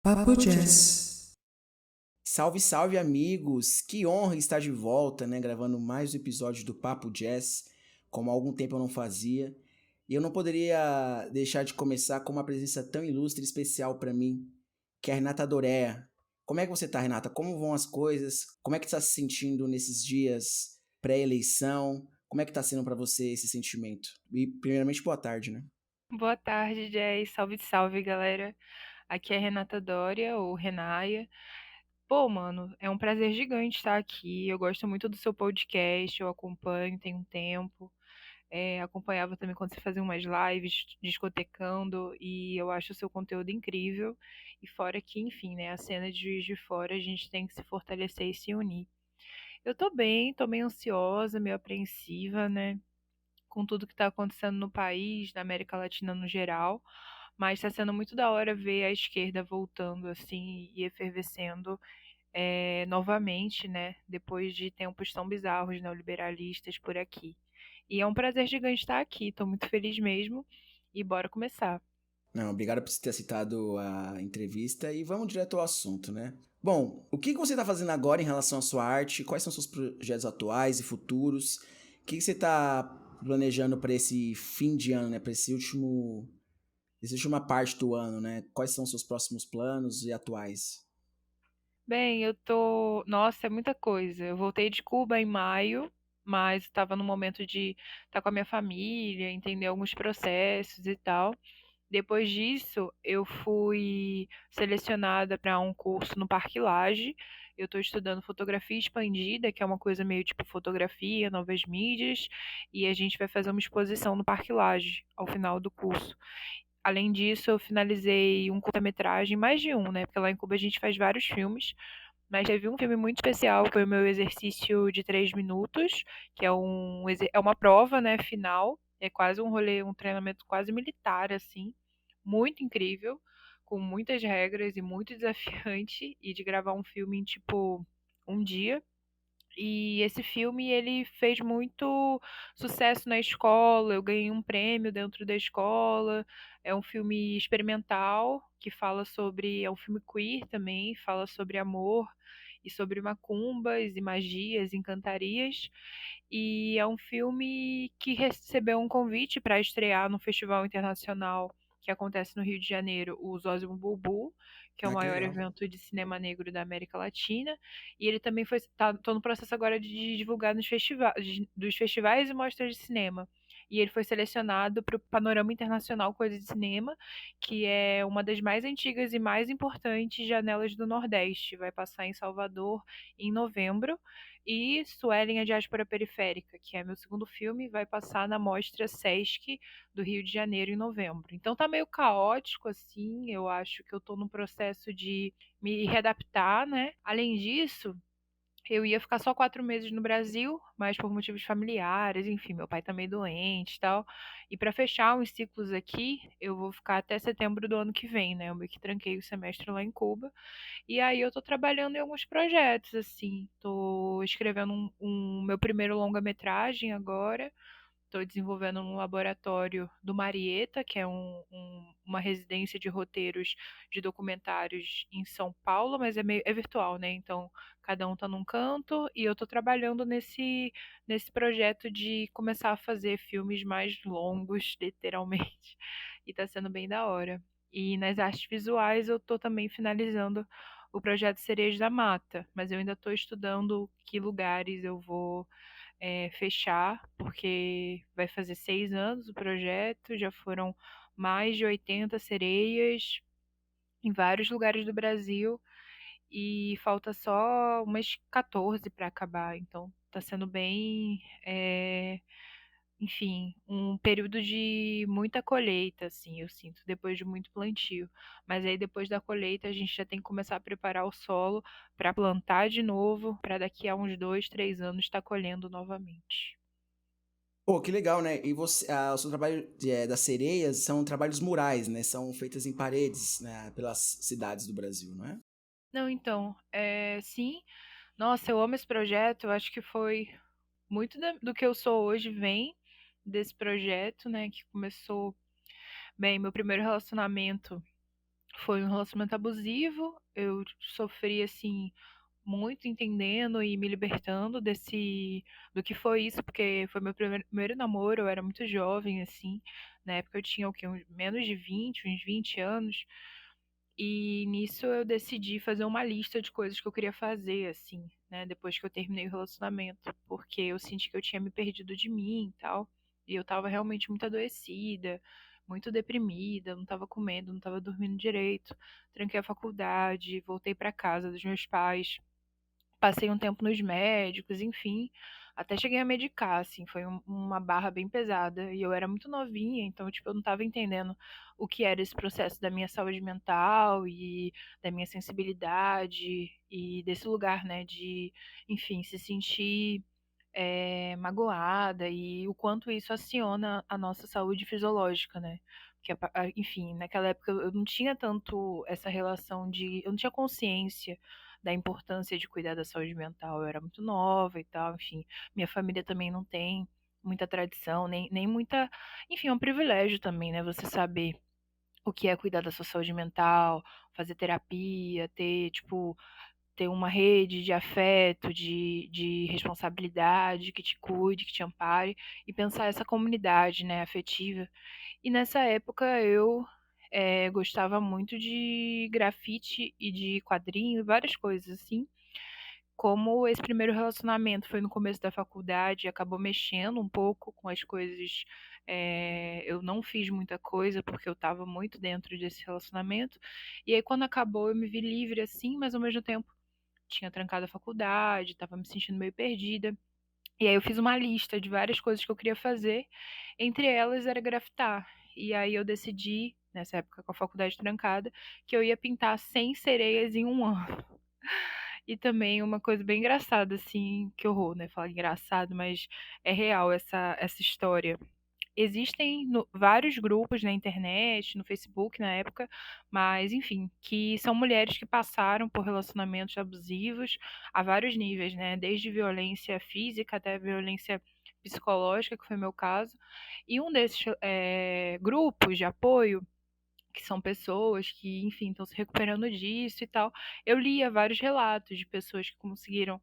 Papo Jazz. Salve, salve, amigos! Que honra estar de volta, né? Gravando mais um episódio do Papo Jazz, como há algum tempo eu não fazia. E eu não poderia deixar de começar com uma presença tão ilustre e especial para mim, que é a Renata Dorea. Como é que você tá, Renata? Como vão as coisas? Como é que tá se sentindo nesses dias pré-eleição? Como é que tá sendo para você esse sentimento? E, primeiramente, boa tarde, né? Boa tarde, Jay. Salve, salve, galera. Aqui é Renata Dória, ou Renaia. Pô, mano, é um prazer gigante estar aqui. Eu gosto muito do seu podcast, eu acompanho tem um tempo. Acompanhava também quando você fazia umas lives discotecando, e eu acho o seu conteúdo incrível. E fora que, enfim, né, a cena de Juiz de Fora, a gente tem que se fortalecer e se unir. Eu tô bem, tô meio ansiosa, meio apreensiva, né? Com tudo que está acontecendo no país, na América Latina no geral, mas está sendo muito da hora ver a esquerda voltando assim e efervescendo novamente, né? Depois de tempos tão bizarros neoliberalistas por aqui. E é um prazer gigante estar aqui, estou muito feliz mesmo. E bora começar. Não, obrigado por você ter citado a entrevista e vamos direto ao assunto, né? Bom, o que você está fazendo agora em relação à sua arte? Quais são seus projetos atuais e futuros? O que você está planejando para esse fim de ano, né? Para essa última parte do ano, né? Quais são os seus próximos planos e atuais? Bem, eu tô. Nossa, é muita coisa. Eu voltei de Cuba em maio, mas estava no momento de estar com a minha família, entender alguns processos e tal. Depois disso, eu fui selecionada para um curso no Parque Lage. Eu estou estudando fotografia expandida, que é uma coisa meio tipo fotografia, novas mídias, e a gente vai fazer uma exposição no Parque Lage ao final do curso. Além disso, eu finalizei um curta-metragem, mais de um, né? Porque lá em Cuba a gente faz vários filmes, mas teve um filme muito especial, que foi o meu exercício de 3 minutos, que é uma prova, né, final. É quase um rolê, um treinamento quase militar, assim. Muito incrível, com muitas regras e muito desafiante. E de gravar um filme em, tipo, um dia. E esse filme, ele fez muito sucesso na escola, eu ganhei um prêmio dentro da escola. É um filme experimental que fala sobre, é um filme queer também, fala sobre amor e sobre macumbas e magias, encantarias. E é um filme que recebeu um convite para estrear no Festival Internacional que acontece no Rio de Janeiro, o Zózimo Bubu, que é o Ah, que maior legal. evento de cinema negro da América Latina. E ele também tô no processo agora de divulgar dos festivais e mostras de cinema. E ele foi selecionado para o Panorama Internacional Coisa de Cinema, que é uma das mais antigas e mais importantes janelas do Nordeste. Vai passar em Salvador em novembro. E Suelen, a Diáspora Periférica, que é meu segundo filme, vai passar na Mostra Sesc do Rio de Janeiro em novembro. Então tá meio caótico, assim, eu acho que eu tô num processo de me readaptar, né? Além disso, eu ia ficar só 4 meses no Brasil, mas por motivos familiares, enfim, meu pai tá meio doente e tal. E para fechar uns ciclos aqui, eu vou ficar até setembro do ano que vem, né? Eu meio que tranquei o semestre lá em Cuba. E aí eu tô trabalhando em alguns projetos, assim. Tô escrevendo um meu primeiro longa-metragem agora. Estou desenvolvendo um laboratório do Marieta, que é uma residência de roteiros de documentários em São Paulo, mas é virtual, né? Então, cada um está num canto e eu estou trabalhando nesse projeto de começar a fazer filmes mais longos, literalmente. E está sendo bem da hora. E nas artes visuais eu estou também finalizando o projeto Cerejas da Mata, mas eu ainda estou estudando que lugares eu vou fechar, porque vai fazer 6 anos o projeto, já foram mais de 80 sereias em vários lugares do Brasil e falta só umas 14 para acabar. Então está sendo bem, enfim, um período de muita colheita, assim, eu sinto, depois de muito plantio. Mas aí depois da colheita a gente já tem que começar a preparar o solo para plantar de novo, para daqui a uns 2, 3 anos estar colhendo novamente. Pô, que legal, né? E o seu trabalho das sereias são trabalhos murais, né? São feitas em paredes, né? Pelas cidades do Brasil, não é? Não, então, sim. Nossa, eu amo esse projeto. Eu acho que foi muito do que eu sou hoje vem desse projeto, né? Que começou bem. Meu primeiro relacionamento Foi um relacionamento abusivo, eu sofri, assim, muito entendendo e me libertando do que foi isso, porque foi meu primeiro namoro, eu era muito jovem, assim, na época eu tinha o quê? Menos de 20, uns 20 anos, e nisso eu decidi fazer uma lista de coisas que eu queria fazer, assim, né, depois que eu terminei o relacionamento, porque eu senti que eu tinha me perdido de mim e tal, e eu estava realmente muito adoecida, muito deprimida, não estava comendo, não estava dormindo direito, tranquei a faculdade, voltei para casa dos meus pais, passei um tempo nos médicos, enfim, até cheguei a medicar, assim, foi uma barra bem pesada. E eu era muito novinha, então, tipo, eu não estava entendendo o que era esse processo da minha saúde mental e da minha sensibilidade e desse lugar, né, de, enfim, se sentir magoada e o quanto isso aciona a nossa saúde fisiológica, né? Porque, enfim, naquela época eu não tinha tanto essa relação de. Eu não tinha consciência da importância de cuidar da saúde mental. Eu era muito nova e tal, enfim. Minha família também não tem muita tradição, nem muita. Enfim, é um privilégio também, né? Você saber o que é cuidar da sua saúde mental, fazer terapia, ter, tipo, ter uma rede de afeto, de responsabilidade que te cuide, que te ampare, e pensar essa comunidade, né, afetiva. E nessa época eu gostava muito de grafite e de quadrinho, várias coisas assim. Como esse primeiro relacionamento foi no começo da faculdade, acabou mexendo um pouco com as coisas. Eu não fiz muita coisa porque eu estava muito dentro desse relacionamento. E aí, quando acabou, eu me vi livre assim, mas ao mesmo tempo tinha trancado a faculdade, estava me sentindo meio perdida. E aí eu fiz uma lista de várias coisas que eu queria fazer, entre elas era grafitar. E aí eu decidi, nessa época com a faculdade trancada, que eu ia pintar 100 sereias em um ano. E também uma coisa bem engraçada, assim, que horror, né? Falar engraçado, mas é real essa história. Existem vários grupos na internet, no Facebook na época, mas enfim, que são mulheres que passaram por relacionamentos abusivos a vários níveis, né? Desde violência física até violência psicológica, que foi meu caso. E um desses grupos de apoio, que são pessoas que, enfim, estão se recuperando disso e tal, eu lia vários relatos de pessoas que conseguiram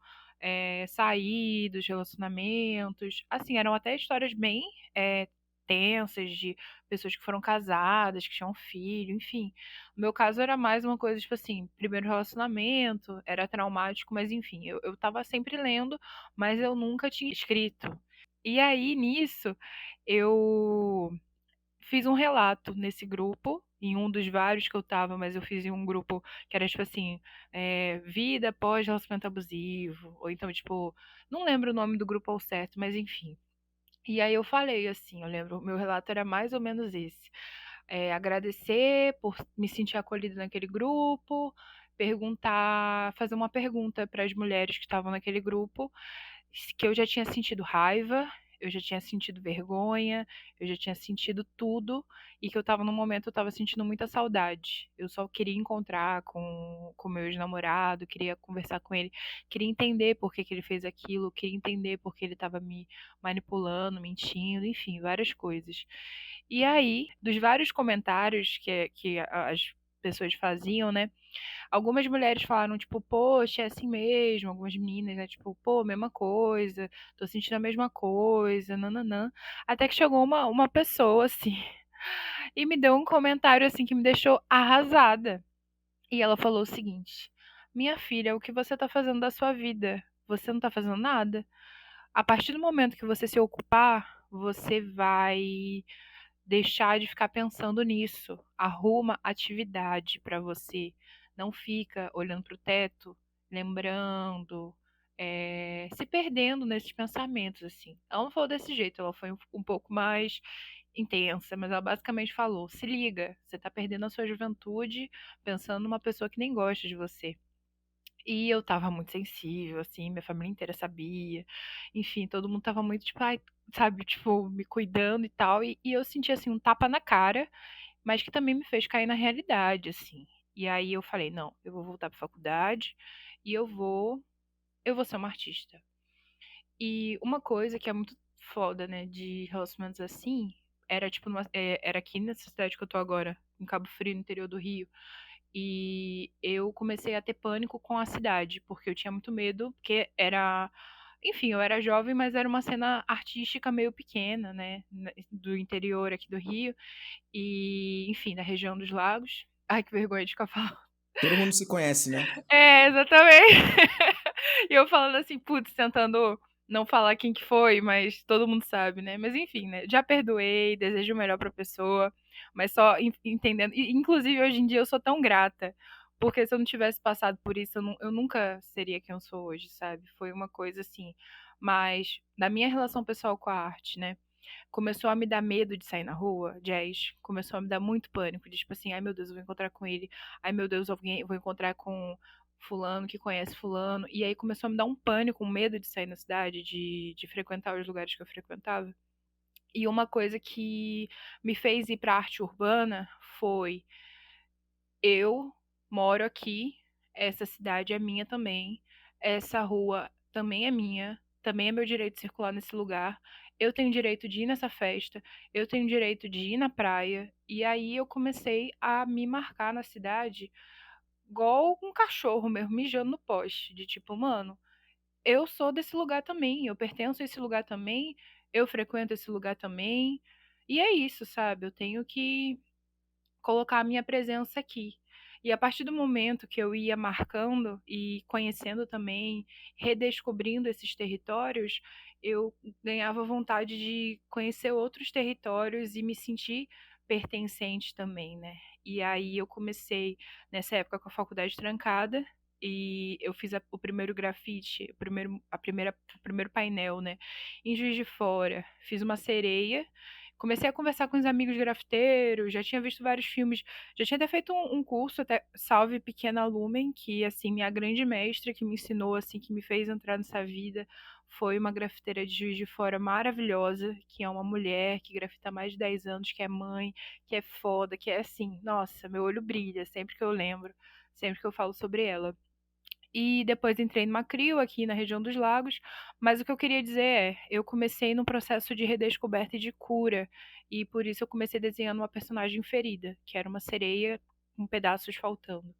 sair dos relacionamentos. Assim, eram até histórias bem é, tensas de pessoas que foram casadas, que tinham filho, enfim. O meu caso era mais uma coisa, tipo assim, primeiro relacionamento, era traumático, mas enfim, eu tava sempre lendo, mas eu nunca tinha escrito. E aí, nisso, eu fiz um relato nesse grupo, em um dos vários que eu tava, mas eu fiz em um grupo que era tipo assim, vida após relacionamento abusivo, ou então, tipo, não lembro o nome do grupo ao certo, mas enfim. E aí eu falei assim, eu lembro, meu relato era mais ou menos esse. Agradecer por me sentir acolhida naquele grupo, perguntar, fazer uma pergunta para as mulheres que estavam naquele grupo, que eu já tinha sentido raiva, eu já tinha sentido vergonha, eu já tinha sentido tudo e que eu estava num momento eu estava sentindo muita saudade. Eu só queria encontrar com meu ex-namorado, queria conversar com ele, queria entender por que que ele fez aquilo, queria entender por que ele estava me manipulando, mentindo, enfim, várias coisas. E aí, dos vários comentários que as pessoas faziam, né? Algumas mulheres falaram, tipo, poxa, é assim mesmo. Algumas meninas, né? Tipo, pô, mesma coisa, tô sentindo a mesma coisa, nananã. Até que chegou uma pessoa, assim, e me deu um comentário, assim, que me deixou arrasada. E ela falou o seguinte: minha filha, o que você tá fazendo da sua vida? Você não tá fazendo nada? A partir do momento que você se ocupar, você vai deixar de ficar pensando nisso. Arruma atividade para você. Não fica olhando para o teto, lembrando, se perdendo nesses pensamentos, assim. Ela não falou desse jeito, ela foi um pouco mais intensa, mas ela basicamente falou: se liga, você está perdendo a sua juventude pensando numa pessoa que nem gosta de você. E eu estava muito sensível, assim, minha família inteira sabia. Enfim, todo mundo estava muito, tipo, ai, sabe, tipo, me cuidando e tal. E eu senti, assim, um tapa na cara, mas que também me fez cair na realidade, assim. E aí eu falei, não, eu vou voltar pra faculdade e eu vou ser uma artista. E uma coisa que é muito foda, né, de relacionamentos assim, era tipo era aqui nessa cidade que eu tô agora, em Cabo Frio, no interior do Rio. E eu comecei a ter pânico com a cidade, porque eu tinha muito medo, porque era, enfim, eu era jovem, mas era uma cena artística meio pequena, né, do interior aqui do Rio e, enfim, da região dos lagos. Ai, que vergonha de ficar falando. Todo mundo se conhece, né? É, exatamente. E eu falando assim, putz, tentando não falar quem que foi, mas todo mundo sabe, né? Mas enfim, né? Já perdoei, desejo o melhor pra pessoa, mas só entendendo. Inclusive, hoje em dia eu sou tão grata, porque se eu não tivesse passado por isso, eu nunca seria quem eu sou hoje, sabe? Foi uma coisa assim. Mas na minha relação pessoal com a arte, né? Começou a me dar medo de sair na rua, jazz, começou a me dar muito pânico, de tipo assim, ai meu Deus, eu vou encontrar com ele, ai meu Deus, eu vou encontrar com fulano que conhece fulano, e aí começou a me dar um pânico, um medo de sair na cidade, de frequentar os lugares que eu frequentava. E uma coisa que me fez ir para arte urbana foi eu moro aqui, essa cidade é minha também, essa rua também é minha, também é meu direito de circular nesse lugar. Eu tenho direito de ir nessa festa, eu tenho direito de ir na praia. E aí eu comecei a me marcar na cidade igual um cachorro mesmo, mijando no poste, de tipo, mano, eu sou desse lugar também, eu pertenço a esse lugar também, eu frequento esse lugar também. E é isso, sabe? Eu tenho que colocar a minha presença aqui. E a partir do momento que eu ia marcando e conhecendo também, redescobrindo esses territórios, eu ganhava vontade de conhecer outros territórios e me sentir pertencente também, né? E aí eu comecei nessa época com a faculdade trancada e eu fiz o primeiro grafite, o primeiro painel, né? Em Juiz de Fora, fiz uma sereia. Comecei a conversar com os amigos grafiteiros, já tinha visto vários filmes, já tinha até feito um curso, até Salve Pequena Lumen, que assim, minha grande mestra que me ensinou, assim, que me fez entrar nessa vida, foi uma grafiteira de Juiz de Fora maravilhosa, que é uma mulher que grafita há mais de 10 anos, que é mãe, que é foda, que é assim, nossa, meu olho brilha sempre que eu lembro, sempre que eu falo sobre ela. E depois entrei numa CRIO aqui na região dos lagos, mas o que eu queria dizer é, eu comecei num processo de redescoberta e de cura, e por isso eu comecei desenhando uma personagem ferida, que era uma sereia com pedaços faltando.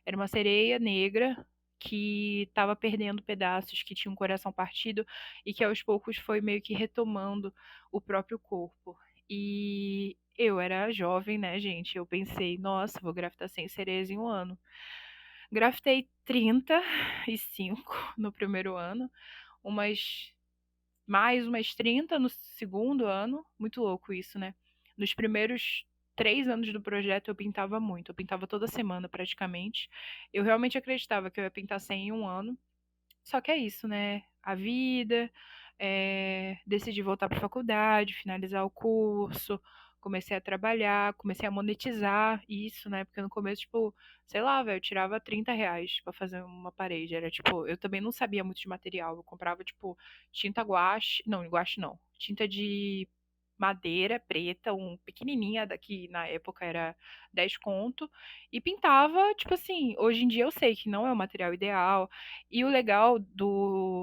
Era uma sereia negra que estava perdendo pedaços, que tinha um coração partido e que aos poucos foi meio que retomando o próprio corpo. E eu era jovem, né, gente? Eu pensei, nossa, vou gravitar 100 sereias em um ano. Grafitei 35 no primeiro ano, umas mais umas 30 no segundo ano. Muito louco isso, né? Nos primeiros 3 anos do projeto eu pintava muito, eu pintava toda semana praticamente. Eu realmente acreditava que eu ia pintar 100 em um ano. Só que é isso, né? A vida, decidi voltar para a faculdade, finalizar o curso, comecei a trabalhar, comecei a monetizar isso, né? Porque no começo, tipo, sei lá, velho, eu tirava R$ 30 pra fazer uma parede. Era tipo, eu também não sabia muito de material. Eu comprava, tipo, tinta guache, não, guache não, tinta de madeira preta, um pequenininha daqui na época era 10 conto, e pintava, tipo assim, hoje em dia eu sei que não é o material ideal, e o legal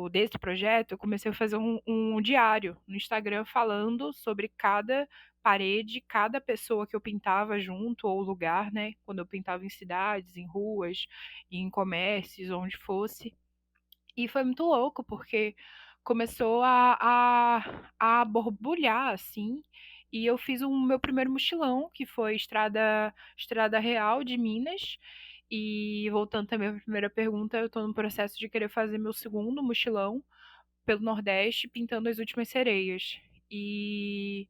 desse projeto, eu comecei a fazer um diário no Instagram falando sobre cada parede, cada pessoa que eu pintava junto, ou lugar, né? Quando eu pintava em cidades, em ruas, em comércios, onde fosse. E foi muito louco, porque começou a borbulhar, assim, e eu fiz o meu primeiro mochilão, que foi Estrada Real de Minas. E voltando também à primeira pergunta, eu estou no processo de querer fazer meu segundo mochilão pelo Nordeste, pintando as últimas sereias. E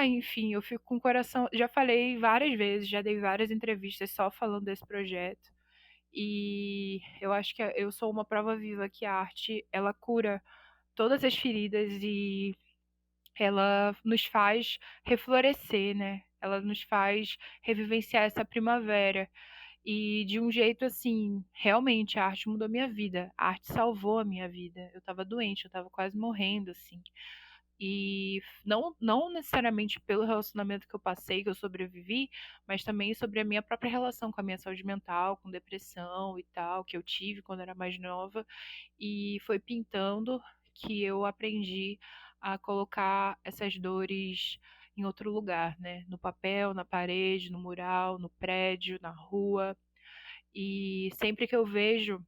enfim, eu fico com o coração. Já falei várias vezes, já dei várias entrevistas só falando desse projeto. E eu acho que eu sou uma prova viva que a arte, ela cura todas as feridas e ela nos faz reflorescer, né? Ela nos faz revivenciar essa primavera. E de um jeito assim, realmente a arte mudou minha vida. A arte salvou a minha vida. Eu estava doente, eu estava quase morrendo, assim. E não necessariamente pelo relacionamento que eu passei, que eu sobrevivi, mas também sobre a minha própria relação com a minha saúde mental, com depressão e tal, que eu tive quando era mais nova. E foi pintando que eu aprendi a colocar essas dores em outro lugar, né? No papel, na parede, no mural, no prédio, na rua. E sempre que eu vejo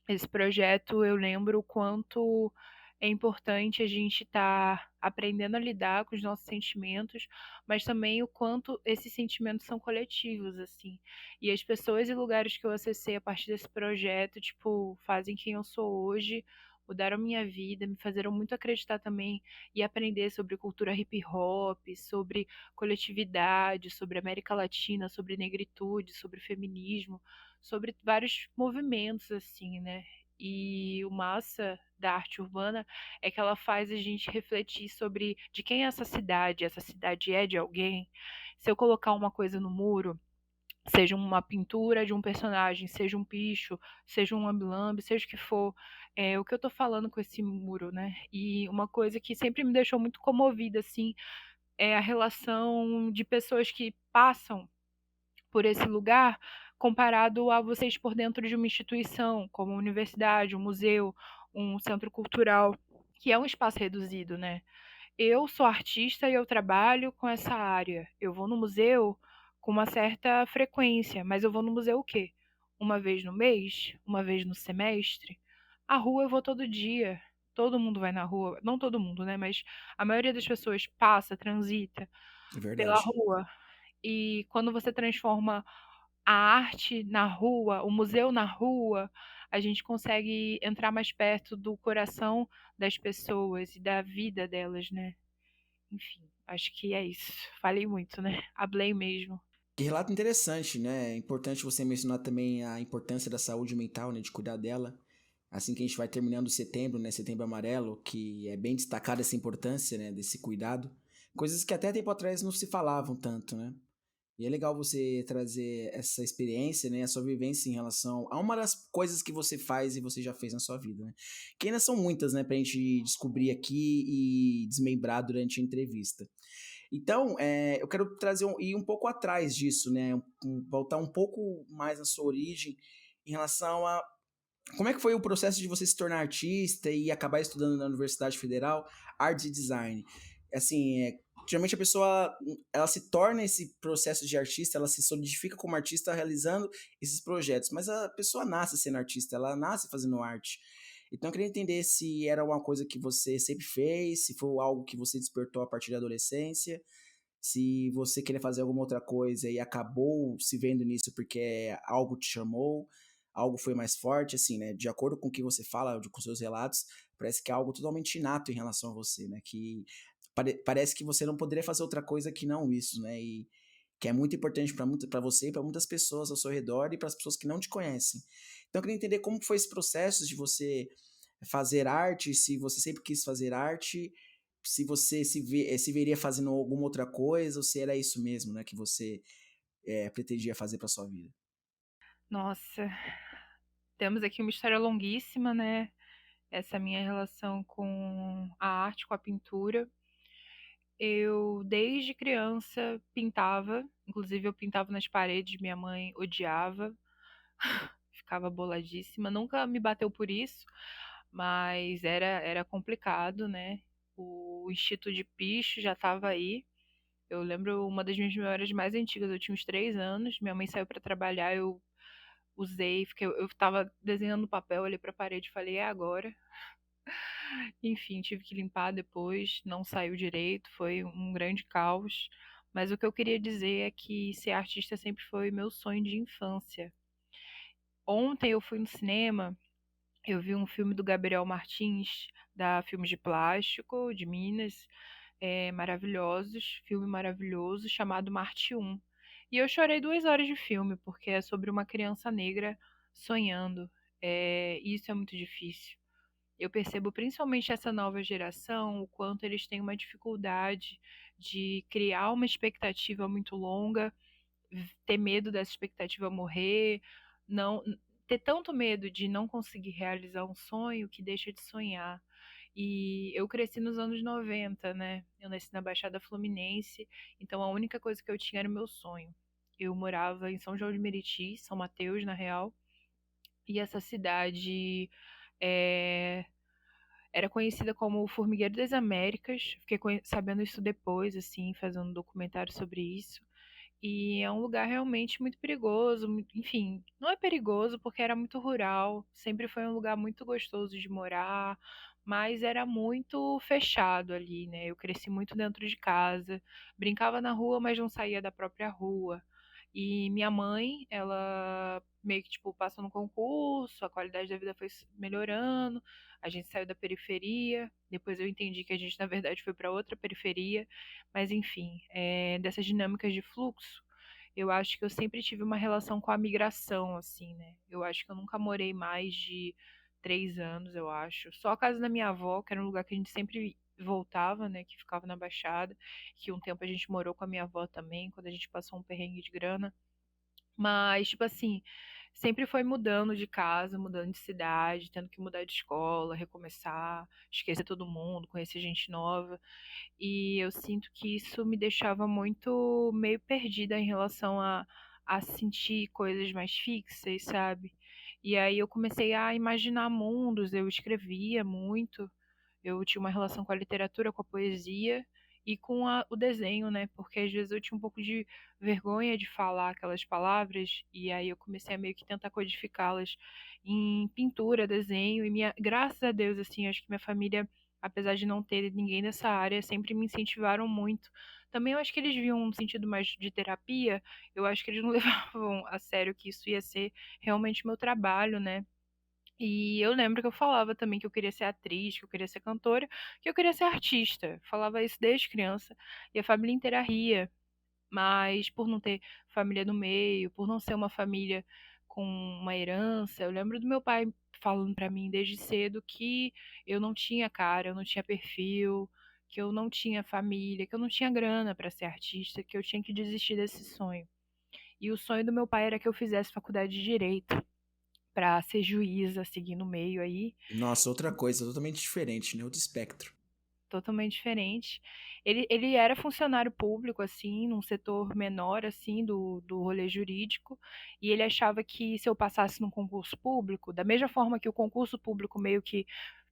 esse projeto, eu lembro o quanto é importante a gente estar aprendendo a lidar com os nossos sentimentos, mas também o quanto esses sentimentos são coletivos, assim. E as pessoas e lugares que eu acessei a partir desse projeto, tipo, fazem quem eu sou hoje, mudaram minha vida, me fizeram muito acreditar também e aprender sobre cultura hip hop, sobre coletividade, sobre América Latina, sobre negritude, sobre feminismo, sobre vários movimentos, assim, né? E o massa da arte urbana é que ela faz a gente refletir sobre de quem é essa cidade é de alguém. Se eu colocar uma coisa no muro, seja uma pintura de um personagem, seja um picho, seja um lambe-lambe, seja o que for, é o que eu tô falando com esse muro, né? E uma coisa que sempre me deixou muito comovida, assim, é a relação de pessoas que passam por esse lugar comparado a vocês por dentro de uma instituição, como uma universidade, um museu, um centro cultural, que é um espaço reduzido, né? Eu sou artista e eu trabalho com essa área. Eu vou no museu com uma certa frequência, mas eu vou no museu o quê? Uma vez no mês? Uma vez no semestre? A rua eu vou todo dia. Todo mundo vai na rua, não todo mundo, né? Mas a maioria das pessoas passa, transita É pela verdade. rua. E quando você transforma a arte na rua, o museu na rua, a gente consegue entrar mais perto do coração das pessoas e da vida delas, né? Enfim, acho que é isso. Falei muito, né? Hablei mesmo. Que relato interessante, né? É importante você mencionar também a importância da saúde mental, né? De cuidar dela. Assim que a gente vai terminando setembro, né? Setembro Amarelo, que é bem destacada essa importância, né? Desse cuidado. Coisas que até tempo atrás não se falavam tanto, né? E é legal você trazer essa experiência, né, a sua vivência em relação a uma das coisas que você faz e você já fez na sua vida, né? Que ainda são muitas, né, pra gente descobrir aqui e desmembrar durante a entrevista. Então, eu quero trazer ir um pouco atrás disso, né? Voltar um pouco mais na sua origem em relação a como é que foi o processo de você se tornar artista e acabar estudando na Universidade Federal Artes e Design? Assim, geralmente a pessoa ela se torna esse processo de artista, ela se solidifica como artista realizando esses projetos, mas a pessoa nasce sendo artista, ela nasce fazendo arte. Então eu queria entender se era uma coisa que você sempre fez, se foi algo que você despertou a partir da adolescência, se você queria fazer alguma outra coisa e acabou se vendo nisso porque algo te chamou, algo foi mais forte, assim, né? De acordo com o que você fala, com seus relatos, parece que é algo totalmente inato em relação a você, né? Que parece que você não poderia fazer outra coisa que não isso, né? E que é muito importante para você e para muitas pessoas ao seu redor e para as pessoas que não te conhecem. Então eu queria entender como foi esse processo de você fazer arte, se você sempre quis fazer arte, se você se veria fazendo alguma outra coisa, ou se era isso mesmo, né, que você pretendia fazer para sua vida. Nossa, temos aqui uma história longuíssima, né? Essa minha relação com a arte, com a pintura. Eu, desde criança, pintava. Inclusive, eu pintava nas paredes, minha mãe odiava, ficava boladíssima. Nunca me bateu por isso, mas era complicado, né? O instinto de picho já estava aí. Eu lembro uma das minhas memórias mais antigas, eu tinha uns 3 anos, minha mãe saiu para trabalhar, eu usei, eu tava desenhando no papel, olhei pra parede e falei, é agora. Enfim, tive que limpar depois, não saiu direito, foi um grande caos. Mas o que eu queria dizer é que ser artista sempre foi meu sonho de infância. Ontem eu fui no cinema, eu vi um filme do Gabriel Martins, da Filmes de Plástico, de Minas, maravilhosos, filme maravilhoso, chamado Marte 1. E eu chorei 2 horas de filme, porque é sobre uma criança negra sonhando. E isso é muito difícil. Eu percebo principalmente essa nova geração, o quanto eles têm uma dificuldade de criar uma expectativa muito longa, ter medo dessa expectativa morrer, não ter tanto medo de não conseguir realizar um sonho que deixa de sonhar. E eu cresci nos anos 90, né? Eu nasci na Baixada Fluminense, então a única coisa que eu tinha era o meu sonho. Eu morava em São João de Meriti, São Mateus, na real, e essa cidade é, Era conhecida como o Formigueiro das Américas. Fiquei sabendo isso depois, assim, fazendo um documentário sobre isso. E é um lugar realmente muito perigoso, enfim, não é perigoso porque era muito rural, sempre foi um lugar muito gostoso de morar, mas era muito fechado ali, né? Eu cresci muito dentro de casa, brincava na rua, mas não saía da própria rua. E minha mãe, ela meio que tipo passou no concurso, a qualidade da vida foi melhorando, a gente saiu da periferia, depois eu entendi que a gente na verdade foi para outra periferia, mas enfim, dessas dinâmicas de fluxo, eu acho que eu sempre tive uma relação com a migração, assim, né? Eu acho que eu nunca morei mais de 3 anos, eu acho. Só a casa da minha avó, que era um lugar que a gente sempre voltava, né? Que ficava na Baixada, que um tempo a gente morou com a minha avó também, quando a gente passou um perrengue de grana. Mas, tipo assim, sempre foi mudando de casa, mudando de cidade, tendo que mudar de escola, recomeçar, esquecer todo mundo, conhecer gente nova. E eu sinto que isso me deixava muito meio perdida em relação a sentir coisas mais fixas, sabe? E aí eu comecei a imaginar mundos, eu escrevia muito, eu tinha uma relação com a literatura, com a poesia e com o desenho, né? Porque às vezes eu tinha um pouco de vergonha de falar aquelas palavras e aí eu comecei a meio que tentar codificá-las em pintura, desenho e graças a Deus, assim, acho que minha família, apesar de não ter ninguém nessa área, sempre me incentivaram muito. Também eu acho que eles viam um sentido mais de terapia, eu acho que eles não levavam a sério que isso ia ser realmente meu trabalho, né? E eu lembro que eu falava também que eu queria ser atriz, que eu queria ser cantora, que eu queria ser artista. Falava isso desde criança. E a família inteira ria. Mas por não ter família no meio, por não ser uma família com uma herança, eu lembro do meu pai falando pra mim desde cedo que eu não tinha cara, eu não tinha perfil, que eu não tinha família, que eu não tinha grana pra ser artista, que eu tinha que desistir desse sonho. E o sonho do meu pai era que eu fizesse faculdade de direito pra ser juíza, seguir no meio aí. Nossa, outra coisa totalmente diferente, né? Outro espectro. Totalmente diferente. Ele era funcionário público, assim, num setor menor, assim, do rolê jurídico, e ele achava que se eu passasse num concurso público, da mesma forma que o concurso público meio que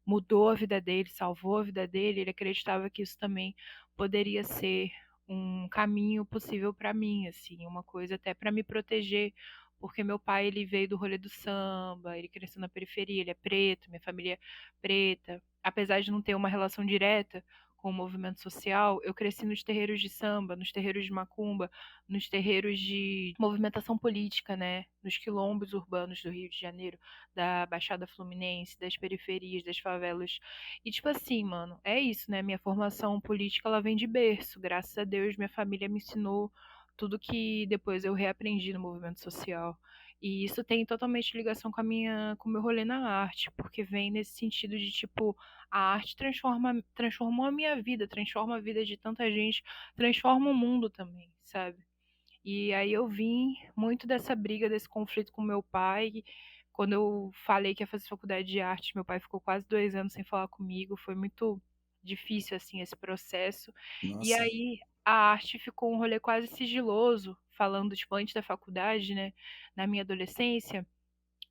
mudou a vida dele, salvou a vida dele, ele acreditava que isso também poderia ser um caminho possível para mim, assim, uma coisa até para me proteger, porque meu pai ele veio do rolê do samba, ele cresceu na periferia, ele é preto, minha família é preta, apesar de não ter uma relação direta com o movimento social, eu cresci nos terreiros de samba, nos terreiros de macumba, nos terreiros de movimentação política, né, nos quilombos urbanos do Rio de Janeiro, da Baixada Fluminense, das periferias, das favelas. E tipo assim, mano, é isso, né? Minha formação política ela vem de berço. Graças a Deus, minha família me ensinou tudo que depois eu reaprendi no movimento social. E isso tem totalmente ligação com o meu rolê na arte, porque vem nesse sentido de tipo, a arte transformou a minha vida, transforma a vida de tanta gente, transforma o mundo também, sabe? E aí eu vim muito dessa briga, desse conflito com meu pai. Quando eu falei que ia fazer faculdade de arte, meu pai ficou quase 2 anos sem falar comigo. Foi muito difícil, assim, esse processo. E Nossa. aí a arte ficou um rolê quase sigiloso, falando, tipo, antes da faculdade, né? Na minha adolescência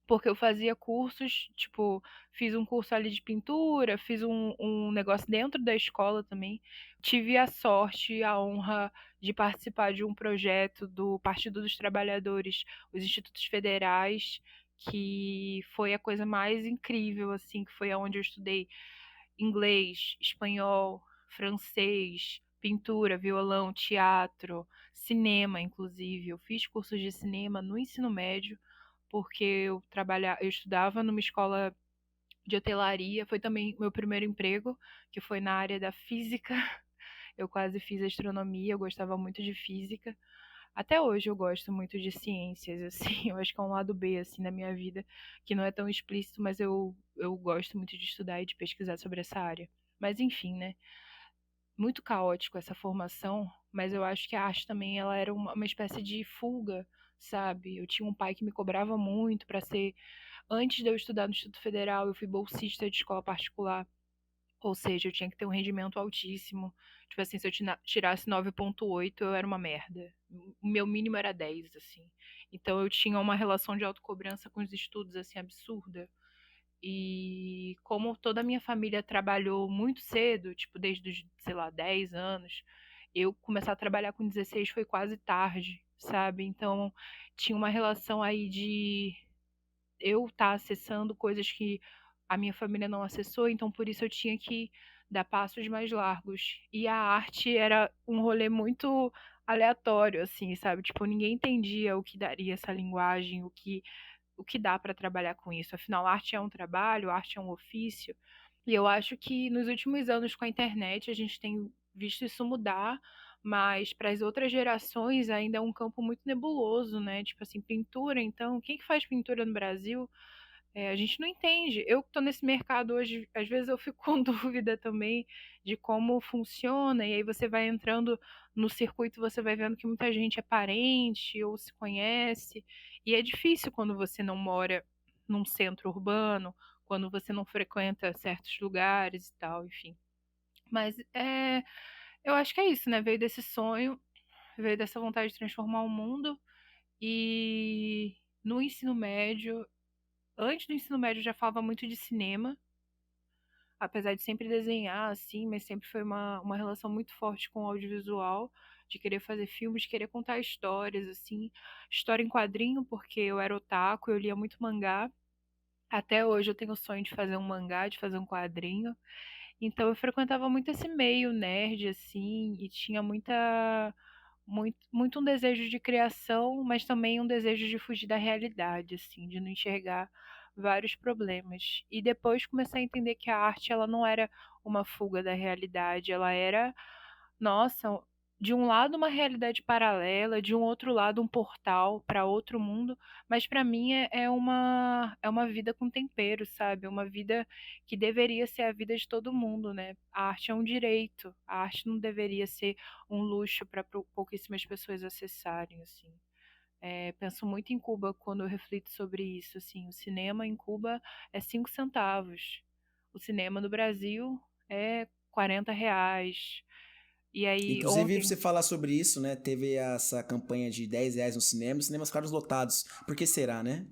porque eu fazia cursos, tipo, fiz um curso ali de pintura, fiz um negócio dentro da escola também. Tive a sorte e a honra de participar de um projeto do Partido dos Trabalhadores, os Institutos Federais, que foi a coisa mais incrível, assim, que foi aonde eu estudei inglês, espanhol, francês, pintura, violão, teatro, cinema, inclusive. Eu fiz cursos de cinema no ensino médio porque eu estudava numa escola de hotelaria, foi também meu primeiro emprego, que foi na área da física. Eu quase fiz astronomia, eu gostava muito de física. Até hoje eu gosto muito de ciências, assim, eu acho que é um lado B, assim, na minha vida, que não é tão explícito, mas eu gosto muito de estudar e de pesquisar sobre essa área. Mas enfim, né? Muito caótico essa formação, mas eu acho que a arte também ela era uma espécie de fuga, sabe? Eu tinha um pai que me cobrava muito para ser. Antes de eu estudar no Instituto Federal, eu fui bolsista de escola particular, ou seja, eu tinha que ter um rendimento altíssimo. Tipo assim, se eu tirasse 9,8, eu era uma merda. O meu mínimo era 10, assim. Então eu tinha uma relação de autocobrança com os estudos, assim, absurda. E como toda a minha família trabalhou muito cedo, tipo, desde os, sei lá, 10 anos, eu começar a trabalhar com 16 foi quase tarde, sabe? Então, tinha uma relação aí de eu estar acessando coisas que a minha família não acessou, então por isso eu tinha que dar passos mais largos. E a arte era um rolê muito aleatório, assim, sabe? Tipo, ninguém entendia o que daria essa linguagem, o que dá para trabalhar com isso. Afinal, arte é um trabalho, arte é um ofício. E eu acho que nos últimos anos com a internet a gente tem visto isso mudar, mas para as outras gerações ainda é um campo muito nebuloso, né? Tipo assim, pintura, então, quem que faz pintura no Brasil? A gente não entende. Eu que estou nesse mercado hoje, às vezes eu fico com dúvida também de como funciona, e aí você vai entrando no circuito, você vai vendo que muita gente é parente ou se conhece, e é difícil quando você não mora num centro urbano, quando você não frequenta certos lugares e tal, enfim. Mas eu acho que é isso, né? Veio desse sonho, veio dessa vontade de transformar o mundo, e no ensino médio antes do ensino médio eu já falava muito de cinema, apesar de sempre desenhar, assim, mas sempre foi uma relação muito forte com o audiovisual, de querer fazer filmes, de querer contar histórias, assim, história em quadrinho, porque eu era otaku, eu lia muito mangá. Até hoje eu tenho o sonho de fazer um mangá, de fazer um quadrinho. Então eu frequentava muito esse meio nerd, assim, e tinha muito um desejo de criação, mas também um desejo de fugir da realidade, assim, de não enxergar vários problemas. E depois comecei a entender que a arte ela não era uma fuga da realidade, ela era, nossa, de um lado uma realidade paralela, de um outro lado um portal para outro mundo, mas para mim é uma vida com tempero, sabe? É uma vida que deveria ser a vida de todo mundo, né? A arte é um direito, a arte não deveria ser um luxo para pouquíssimas pessoas acessarem, assim. Penso muito em Cuba quando eu reflito sobre isso, assim. O cinema em Cuba é 5 centavos. O cinema no Brasil é R$ 40. E aí, Inclusive, ontem, você falar sobre isso, né? Teve essa campanha de R$ 10 no cinema, os cinemas ficaram lotados. Por que será, né?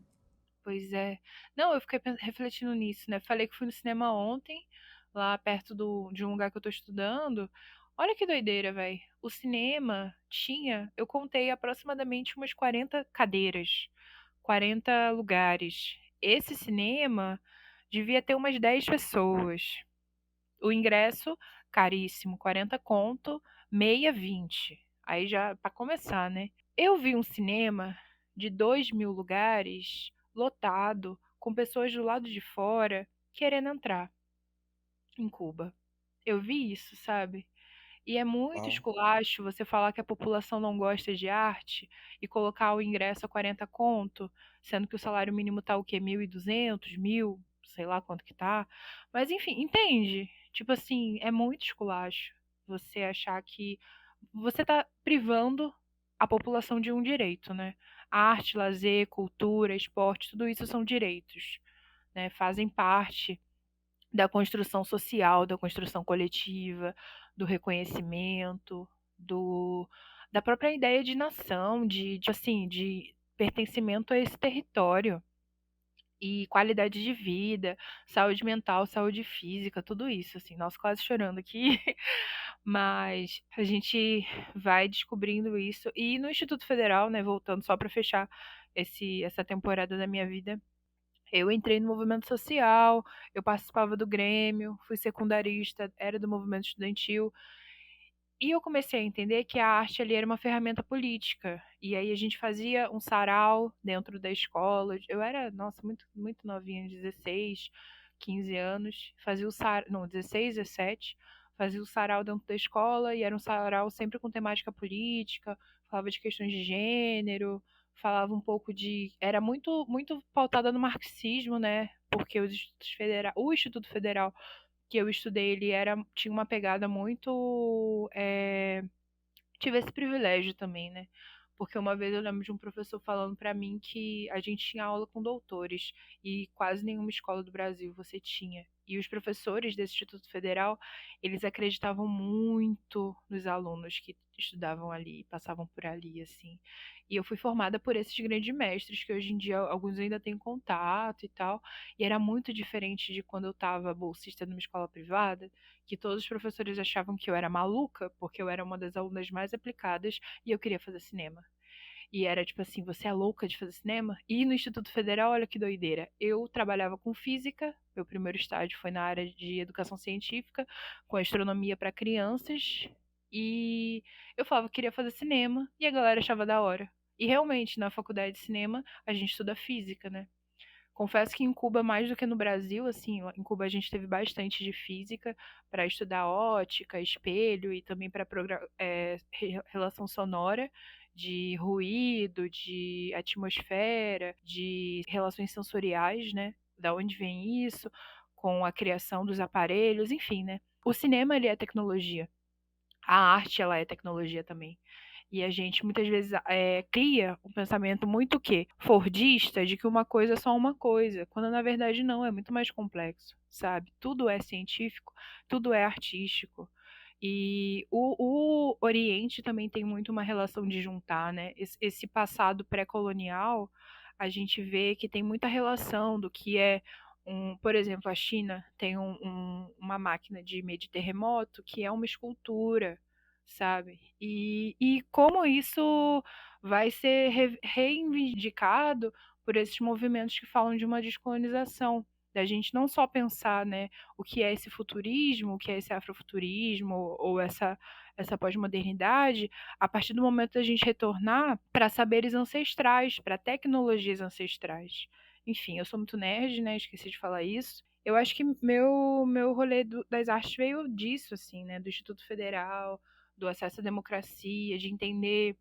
pois é. Não, eu fiquei refletindo nisso, né? Falei que fui no cinema ontem, lá perto de um lugar que eu tô estudando. Olha que doideira, velho. O cinema tinha, eu contei aproximadamente umas 40 cadeiras, 40 lugares. Esse cinema devia ter umas 10 pessoas. O ingresso, caríssimo, 40 conto, meia 20. Aí já, pra começar, né? Eu vi um cinema de 2.000 lugares, lotado, com pessoas do lado de fora querendo entrar em Cuba. Eu vi isso, sabe? E é muito Uau. esculacho você falar que a população não gosta de arte e colocar o ingresso a 40 conto, sendo que o salário mínimo tá o quê? 1.200, 1.000, sei lá quanto que tá. Mas enfim, entende? Tipo assim, é muito esculacho você achar que você tá privando a população de um direito, né? Arte, lazer, cultura, esporte, tudo isso são direitos, né? Fazem parte da construção social, da construção coletiva, do reconhecimento, do, da própria ideia de nação, assim, de pertencimento a esse território e qualidade de vida, saúde mental, saúde física, tudo isso, assim, nós quase chorando aqui, mas a gente vai descobrindo isso e no Instituto Federal, né, voltando só para fechar essa temporada da minha vida, eu entrei no movimento social, eu participava do Grêmio, fui secundarista, era do movimento estudantil, e eu comecei a entender que a arte ali era uma ferramenta política. E aí a gente fazia um sarau dentro da escola. Eu era, nossa, muito, muito novinha, 16, 15 anos. Fazia o sarau, não, 16, 17. Fazia o sarau dentro da escola e era um sarau sempre com temática política, falava de questões de gênero, falava um pouco de. Era muito, muito pautada no marxismo, né? Porque o Instituto Federal que eu estudei, tinha uma pegada muito. Tive esse privilégio também, né? Porque uma vez eu lembro de um professor falando para mim que a gente tinha aula com doutores e quase nenhuma escola do Brasil você tinha. E os professores desse Instituto Federal, eles acreditavam muito nos alunos que estudavam ali, passavam por ali, assim. E eu fui formada por esses grandes mestres, que hoje em dia alguns ainda têm contato e tal. E era muito diferente de quando eu estava bolsista numa escola privada, que todos os professores achavam que eu era maluca, porque eu era uma das alunas mais aplicadas e eu queria fazer cinema. E era tipo assim, você é louca de fazer cinema? E no Instituto Federal, olha que doideira. Eu trabalhava com física, meu primeiro estágio foi na área de educação científica, com astronomia para crianças, e eu falava que queria fazer cinema, e a galera achava da hora. E realmente, na faculdade de cinema, a gente estuda física, né? Confesso que em Cuba, mais do que no Brasil, assim, em Cuba a gente teve bastante de física para estudar ótica, espelho e também para relação sonora, de ruído, de atmosfera, de relações sensoriais, né? Da onde vem isso, com a criação dos aparelhos, enfim, né? O cinema, ele é tecnologia. A arte, ela é tecnologia também. E a gente muitas vezes cria um pensamento muito o quê? Fordista de que uma coisa é só uma coisa, quando na verdade não, é muito mais complexo, sabe? Tudo é científico, tudo é artístico. E o Oriente também tem muito uma relação de juntar, né? Esse passado pré-colonial, a gente vê que tem muita relação do que é por exemplo, a China tem uma máquina de medir terremoto que é uma escultura, sabe? E como isso vai ser reivindicado por esses movimentos que falam de uma descolonização, da gente não só pensar, né, o que é esse futurismo, o que é esse afrofuturismo ou essa pós-modernidade, a partir do momento da gente retornar para saberes ancestrais, para tecnologias ancestrais. Enfim, eu sou muito nerd, né? Esqueci de falar isso. Eu acho que meu rolê das artes veio disso, assim, né? Do Instituto Federal, do acesso à democracia, de entender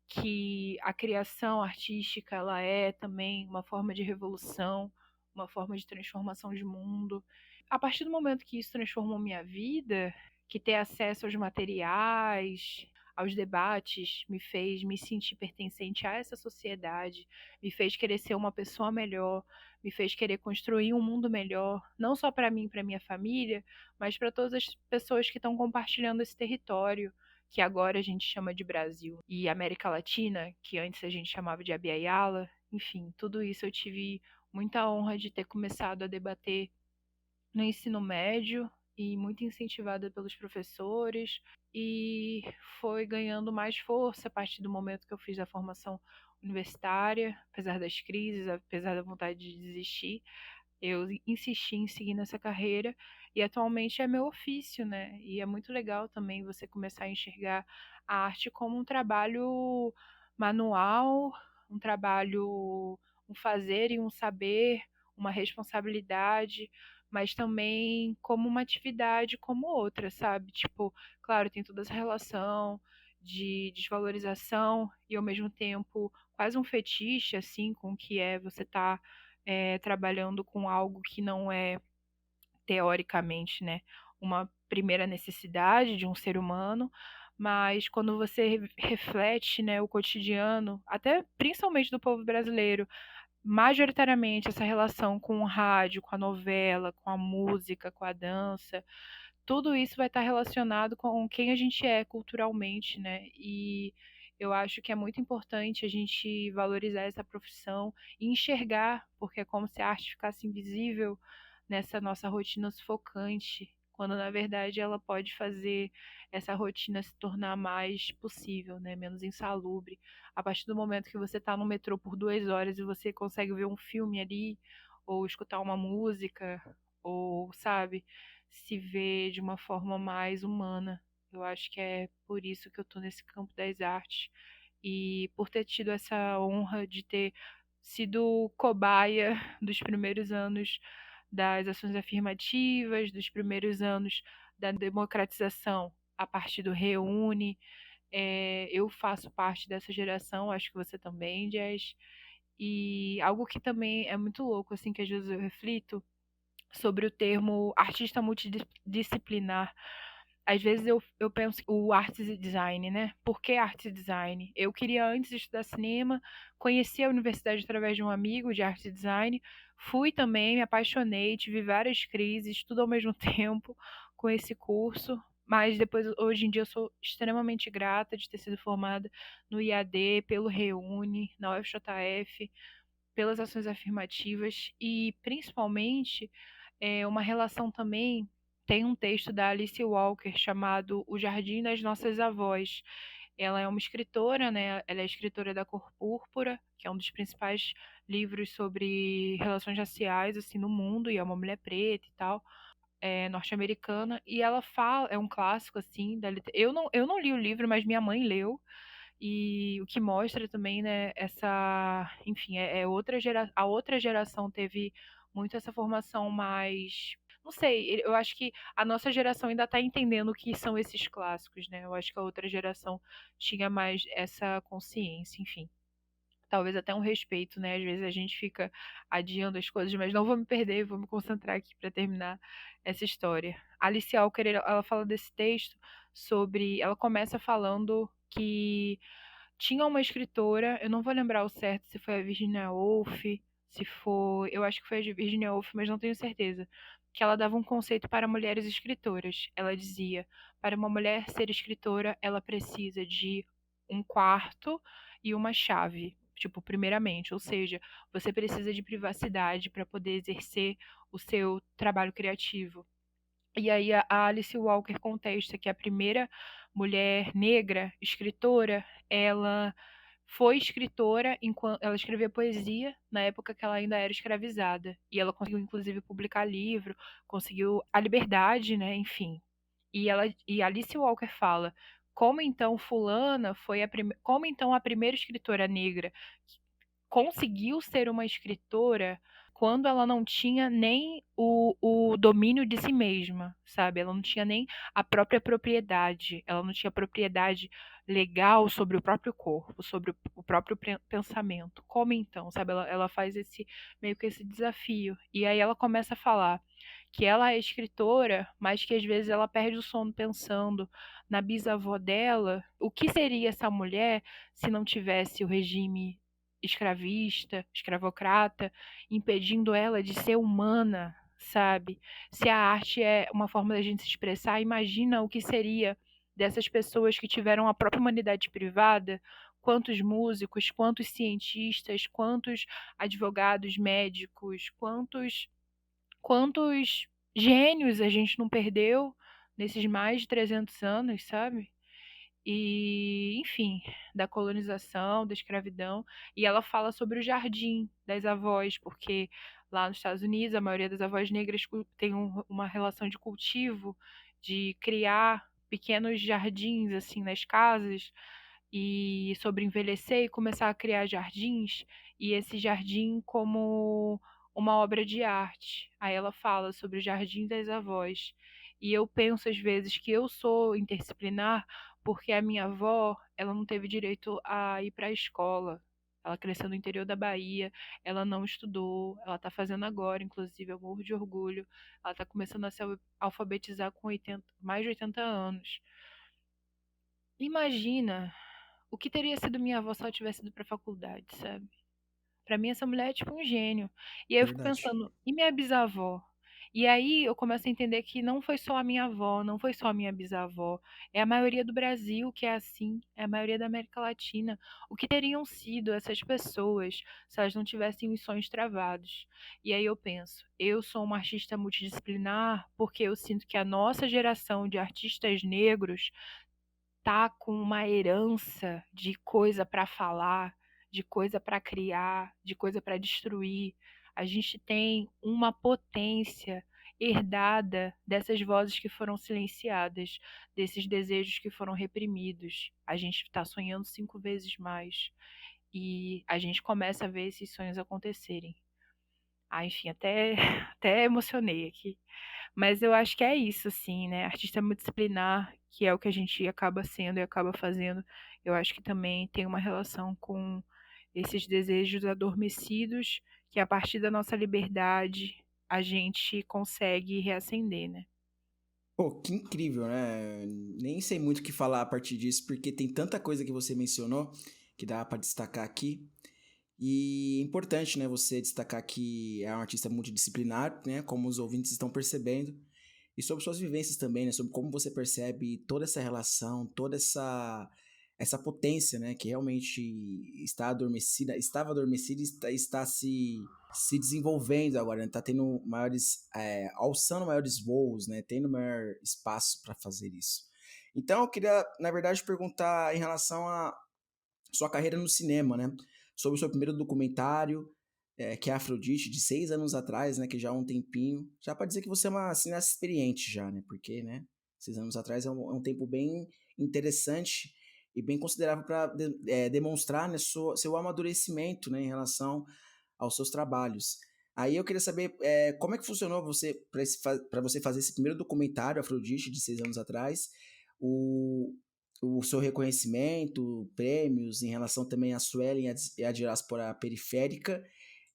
que a criação artística ela é também uma forma de revolução, uma forma de transformação de mundo. A partir do momento que isso transformou minha vida, que ter acesso aos materiais, aos debates, me fez me sentir pertencente a essa sociedade, me fez querer ser uma pessoa melhor, me fez querer construir um mundo melhor, não só para mim e para minha família, mas para todas as pessoas que estão compartilhando esse território que agora a gente chama de Brasil, e América Latina, que antes a gente chamava de Abya-Yala. Enfim, tudo isso eu tive muita honra de ter começado a debater no ensino médio e muito incentivada pelos professores, e foi ganhando mais força a partir do momento que eu fiz a formação universitária, apesar das crises, apesar da vontade de desistir, eu insisti em seguir nessa carreira e atualmente é meu ofício, né? E é muito legal também você começar a enxergar a arte como um trabalho manual, um trabalho, um fazer e um saber, uma responsabilidade, mas também como uma atividade como outra, sabe? Tipo, claro, tem toda essa relação de desvalorização e ao mesmo tempo quase um fetiche assim com o que é você estar trabalhando com algo que não é teoricamente, né, uma primeira necessidade de um ser humano, mas quando você reflete, né, o cotidiano, até principalmente do povo brasileiro, majoritariamente essa relação com o rádio, com a novela, com a música, com a dança, tudo isso vai estar relacionado com quem a gente é culturalmente, né? E eu acho que é muito importante a gente valorizar essa profissão e enxergar, porque é como se a arte ficasse invisível nessa nossa rotina sufocante, quando na verdade ela pode fazer essa rotina se tornar mais possível, né? Menos insalubre. A partir do momento que você está no metrô por 2 horas e você consegue ver um filme ali, ou escutar uma música, ou, sabe, se ver de uma forma mais humana. Eu acho que é por isso que eu tô nesse campo das artes e por ter tido essa honra de ter sido cobaia dos primeiros anos das ações afirmativas, dos primeiros anos da democratização a partir do Reúne. Eu faço parte dessa geração, acho que você também, Jazz. E algo que também é muito louco, assim, que às vezes eu reflito sobre o termo artista multidisciplinar. às vezes eu penso o arts e design, né? Por que arts e design? Eu queria antes estudar cinema, conheci a universidade através de um amigo de arte e design, fui também, me apaixonei, tive várias crises, tudo ao mesmo tempo com esse curso, mas depois, hoje em dia, eu sou extremamente grata de ter sido formada no IAD, pelo Reúne, na UFJF, pelas ações afirmativas e principalmente uma relação também. Tem um texto da Alice Walker chamado O Jardim das Nossas Avós. Ela é uma escritora, né? Ela é escritora da Cor Púrpura, que é um dos principais livros sobre relações raciais assim no mundo, e é uma mulher preta e tal, norte-americana, e ela fala, é um clássico assim eu não li o livro, mas minha mãe leu, e o que mostra também, né, essa, enfim, a outra geração teve muito essa formação mais, não sei, eu acho que a nossa geração ainda está entendendo o que são esses clássicos, né? Eu acho que a outra geração tinha mais essa consciência, enfim. Talvez até um respeito, né? Às vezes a gente fica adiando as coisas, mas não vou me perder, vou me concentrar aqui para terminar essa história. Alice Alker, ela fala desse texto sobre, ela começa falando que tinha uma escritora, eu não vou lembrar o certo se foi a Virginia Woolf, se foi, eu acho que foi a Virginia Woolf, mas não tenho certeza, que ela dava um conceito para mulheres escritoras. Ela dizia, para uma mulher ser escritora, ela precisa de um quarto e uma chave. Tipo, primeiramente, ou seja, você precisa de privacidade para poder exercer o seu trabalho criativo. E aí a Alice Walker contesta que a primeira mulher negra escritora, ela foi escritora enquanto ela escrevia poesia na época que ela ainda era escravizada. E ela conseguiu inclusive publicar livro, conseguiu a liberdade, né, enfim. E Alice Walker fala: como então fulana foi como então a primeira escritora negra conseguiu ser uma escritora quando ela não tinha nem o domínio de si mesma, sabe? Ela não tinha nem a própria propriedade, ela não tinha propriedade legal sobre o próprio corpo, sobre o próprio pensamento. Como então, sabe? Ela faz esse meio que esse desafio. E aí ela começa a falar que ela é escritora, mas que às vezes ela perde o sono pensando na bisavó dela, o que seria essa mulher se não tivesse o regime escravista, escravocrata, impedindo ela de ser humana, sabe? Se a arte é uma forma da gente se expressar, imagina o que seria dessas pessoas que tiveram a própria humanidade privada, quantos músicos, quantos cientistas, quantos advogados, médicos, quantos gênios a gente não perdeu nesses mais de 300 anos, sabe? E, enfim, da colonização, da escravidão. E ela fala sobre o jardim das avós, porque lá nos Estados Unidos a maioria das avós negras tem uma relação de cultivo, de criar pequenos jardins assim nas casas, e sobre envelhecer e começar a criar jardins, e esse jardim como uma obra de arte. Aí ela fala sobre o Jardim das Avós. E eu penso às vezes que eu sou interdisciplinar porque a minha avó, ela não teve direito a ir para a escola. Ela cresceu no interior da Bahia, ela não estudou, ela está fazendo agora, inclusive, eu morro de orgulho. Ela está começando a se alfabetizar com 80, mais de 80 anos. Imagina o que teria sido minha avó se ela tivesse ido para a faculdade, sabe? Para mim, essa mulher é tipo um gênio. E aí eu fico Verdade. pensando, e minha bisavó? E aí eu começo a entender que não foi só a minha avó, não foi só a minha bisavó. É a maioria do Brasil que é assim, é a maioria da América Latina. O que teriam sido essas pessoas se elas não tivessem os sonhos travados? E aí eu penso, eu sou uma artista multidisciplinar porque eu sinto que a nossa geração de artistas negros tá com uma herança de coisa para falar, de coisa para criar, de coisa para destruir. A gente tem uma potência herdada dessas vozes que foram silenciadas, desses desejos que foram reprimidos. A gente está sonhando 5 vezes mais e a gente começa a ver esses sonhos acontecerem. Ah, enfim, até, até emocionei aqui. Mas eu acho que é isso, assim, né? Artista multidisciplinar, que é o que a gente acaba sendo e acaba fazendo, eu acho que também tem uma relação com esses desejos adormecidos, que a partir da nossa liberdade a gente consegue reacender, né? Pô, que incrível, né? Nem sei muito o que falar a partir disso, porque tem tanta coisa que você mencionou que dá para destacar aqui. E é importante, né, você destacar que é um artista multidisciplinar, né, como os ouvintes estão percebendo, e sobre suas vivências também, né, sobre como você percebe toda essa relação, toda essa potência, né, que realmente está adormecida, estava adormecida e está se desenvolvendo agora, né, está tendo maiores, alçando maiores voos, né, tendo maior espaço para fazer isso. Então, eu queria, na verdade, perguntar em relação a sua carreira no cinema, né? Sobre o seu primeiro documentário, que é Afrodite, de 6 anos atrás, né? Que já há um tempinho. Já pode dizer que você é uma cineasta experiente já, né? Porque, né? 6 anos atrás é um tempo bem interessante e bem considerável para demonstrar, né, seu amadurecimento, né, em relação aos seus trabalhos. Aí eu queria saber como é que funcionou você para você fazer esse primeiro documentário, Afrodite, de 6 anos atrás, o, o seu reconhecimento, prêmios em relação também à Suelen e à diáspora periférica,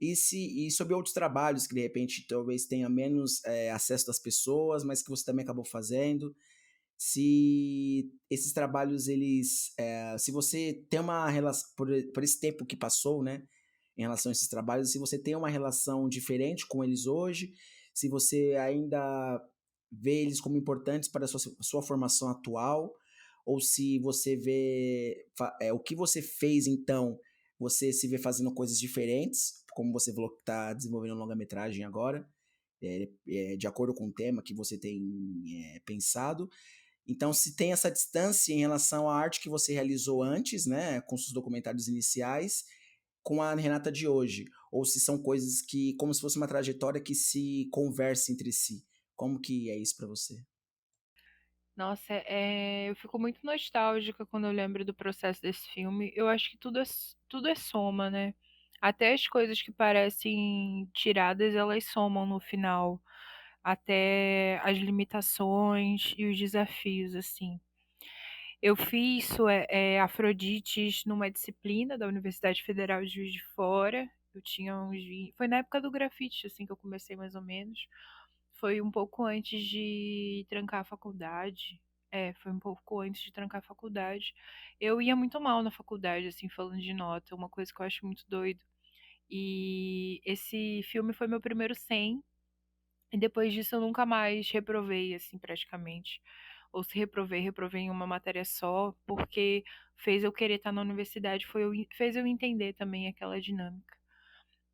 e sobre outros trabalhos que de repente talvez tenha menos acesso das pessoas, mas que você também acabou fazendo. Se esses trabalhos, se você tem uma relação, por esse tempo que passou, né, em relação a esses trabalhos, se você tem uma relação diferente com eles hoje, se você ainda vê eles como importantes para a sua formação atual, ou se você vê o que você fez então, você se vê fazendo coisas diferentes, como você falou que está desenvolvendo longa-metragem agora, de acordo com o tema que você tem pensado. Então, se tem essa distância em relação à arte que você realizou antes, né, com seus documentários iniciais, com a Renata de hoje, ou se são coisas que, como se fosse uma trajetória que se conversa entre si. Como que é isso pra você? Nossa, eu fico muito nostálgica quando eu lembro do processo desse filme. Eu acho que tudo é soma, né? Até as coisas que parecem tiradas, elas somam no final. Até as limitações e os desafios, assim. Eu fiz Afrodites numa disciplina da Universidade Federal de Juiz de Fora. Eu tinha uns 20... Foi na época do grafite, assim, que eu comecei mais ou menos. Foi um pouco antes de trancar a faculdade. Foi um pouco antes de trancar a faculdade. Eu ia muito mal na faculdade, assim, falando de nota, uma coisa que eu acho muito doido. E esse filme foi meu primeiro 100, e depois disso eu nunca mais reprovei, assim, praticamente. Ou se reprovei, reprovei em uma matéria só, porque fez eu querer estar na universidade, fez eu entender também aquela dinâmica.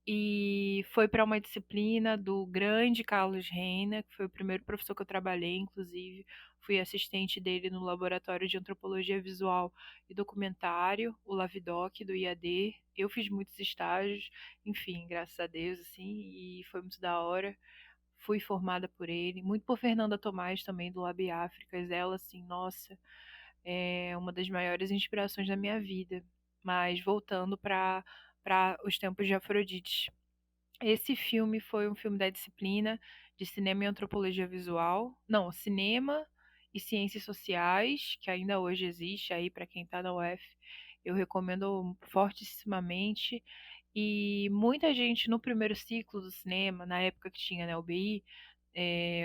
E foi para uma disciplina do grande Carlos Reina, que foi o primeiro professor que eu trabalhei, inclusive. Fui assistente dele no Laboratório de Antropologia Visual e Documentário, o Lavidoc, do IAD. Eu fiz muitos estágios, enfim, graças a Deus, assim, e foi muito da hora. Fui formada por ele, muito por Fernanda Tomás também, do Lab Áfricas. Ela, assim, nossa, é uma das maiores inspirações da minha vida. Mas voltando para os tempos de Afrodite. Esse filme foi um filme da disciplina de cinema e antropologia visual. Não, cinema e ciências sociais, que ainda hoje existe aí para quem está na UF. Eu recomendo fortissimamente. E muita gente no primeiro ciclo do cinema, na época que tinha, né, o BI,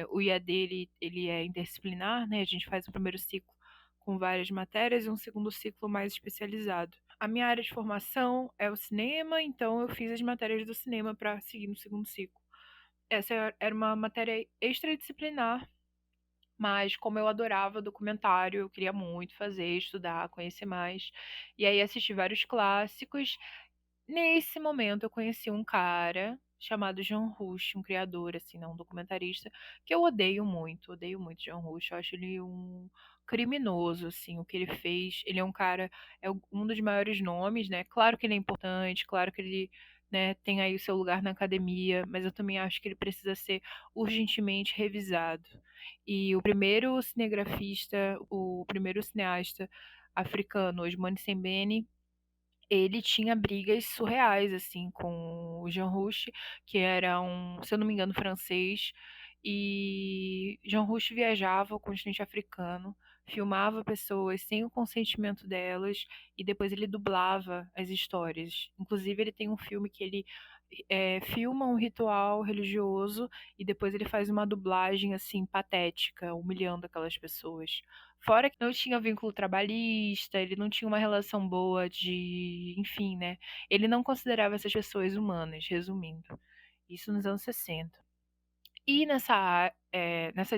o IAD ele é interdisciplinar, né? A gente faz o primeiro ciclo com várias matérias e um segundo ciclo mais especializado. A minha área de formação é o cinema, então eu fiz as matérias do cinema para seguir no segundo ciclo. Essa era uma matéria extradisciplinar, mas como eu adorava documentário, eu queria muito fazer, estudar, conhecer mais. E aí assisti vários clássicos. Nesse momento eu conheci um cara chamado John Rush, um criador, assim, não um documentarista, que eu odeio muito John Rush, eu acho ele um criminoso, assim, o que ele fez. Ele é um cara, um dos maiores nomes, né? Claro que ele é importante, claro que ele, né, tem aí o seu lugar na academia, mas eu também acho que ele precisa ser urgentemente revisado. E o primeiro cinegrafista, o primeiro cineasta africano, Osmani Sembene, ele tinha brigas surreais, assim, com o Jean Rouch, que era se eu não me engano, francês. E Jean Rouch viajava ao continente africano, filmava pessoas sem o consentimento delas e depois ele dublava as histórias. Inclusive, ele tem um filme que ele filma um ritual religioso e depois ele faz uma dublagem assim patética, humilhando aquelas pessoas. Fora que não tinha vínculo trabalhista, ele não tinha uma relação boa de, enfim, né? Ele não considerava essas pessoas humanas, resumindo. Isso nos anos 60. E nessa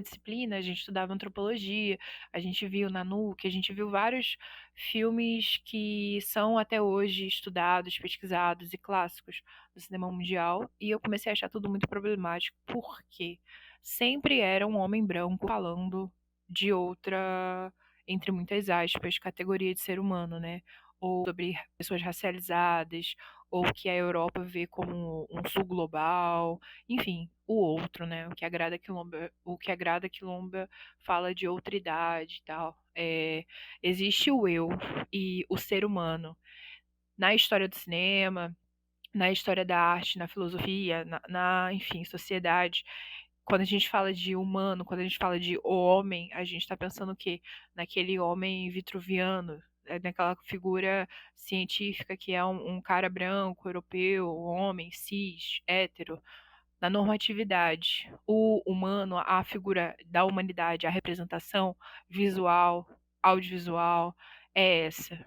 disciplina a gente estudava antropologia, a gente viu na NUC, a gente viu vários filmes que são até hoje estudados, pesquisados e clássicos do cinema mundial, e eu comecei a achar tudo muito problemático, porque sempre era um homem branco falando de outra, entre muitas aspas, categoria de ser humano, né? Ou sobre pessoas racializadas, ou que a Europa vê como um sul global, enfim, o outro, né? O que agrada Quilomba fala de outra idade e tal. Existe o eu e o ser humano na história do cinema, na história da arte, na filosofia, enfim, sociedade. Quando a gente fala de humano, quando a gente fala de homem, a gente está pensando o quê? Naquele homem vitruviano, naquela figura científica que é um cara branco, europeu, homem, cis, hétero, na normatividade. O humano, a figura da humanidade, a representação visual, audiovisual, é essa.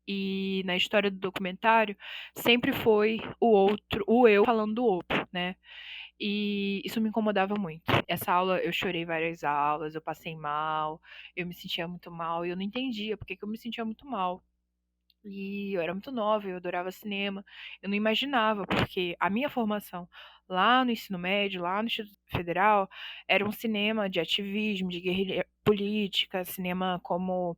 E na história do documentário, sempre foi o outro, o eu falando do outro, né? E isso me incomodava muito. Essa aula, eu chorei várias aulas, eu passei mal, eu me sentia muito mal, e eu não entendia por que que eu me sentia muito mal. E eu era muito nova, eu adorava cinema. Eu não imaginava, porque a minha formação lá no ensino médio, lá no Instituto Federal, era um cinema de ativismo, de guerrilha política, cinema como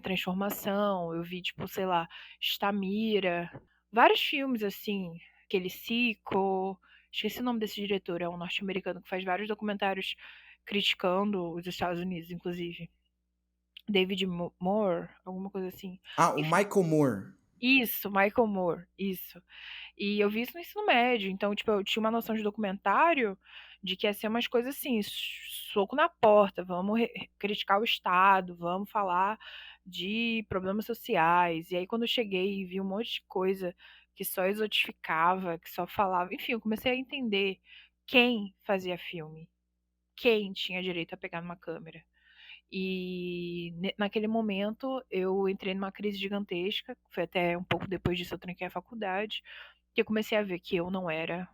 Transformação. Eu vi, tipo, sei lá, Stamira, vários filmes assim, aquele Sico. Esqueci o nome desse diretor, é um norte-americano que faz vários documentários criticando os Estados Unidos, inclusive. David Moore, alguma coisa assim. Ah, o Enfim, Michael Moore. isso, Michael Moore, isso. E eu vi isso no ensino médio, então, tipo, eu tinha uma noção de documentário de que ia ser umas coisas assim, soco na porta, vamos criticar o Estado, vamos falar de problemas sociais. E aí, quando eu cheguei e vi um monte de coisa que só exotificava, que só falava, enfim, eu comecei a entender quem fazia filme, quem tinha direito a pegar numa câmera. E naquele momento eu entrei numa crise gigantesca, foi até um pouco depois disso eu tranquei a faculdade, que eu comecei a ver que eu não era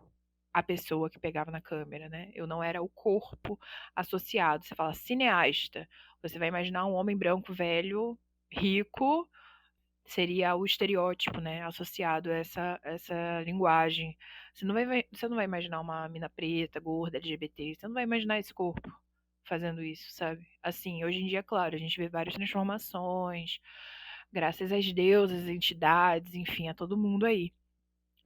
a pessoa que pegava na câmera, né? Eu não era o corpo associado. Você fala cineasta, você vai imaginar um homem branco velho, rico, seria o estereótipo, né, associado a essa linguagem. Você não vai imaginar uma mina preta, gorda, LGBT, você não vai imaginar esse corpo fazendo isso, sabe? Assim, hoje em dia, claro, a gente vê várias transformações, graças às deusas, entidades, enfim, a todo mundo aí.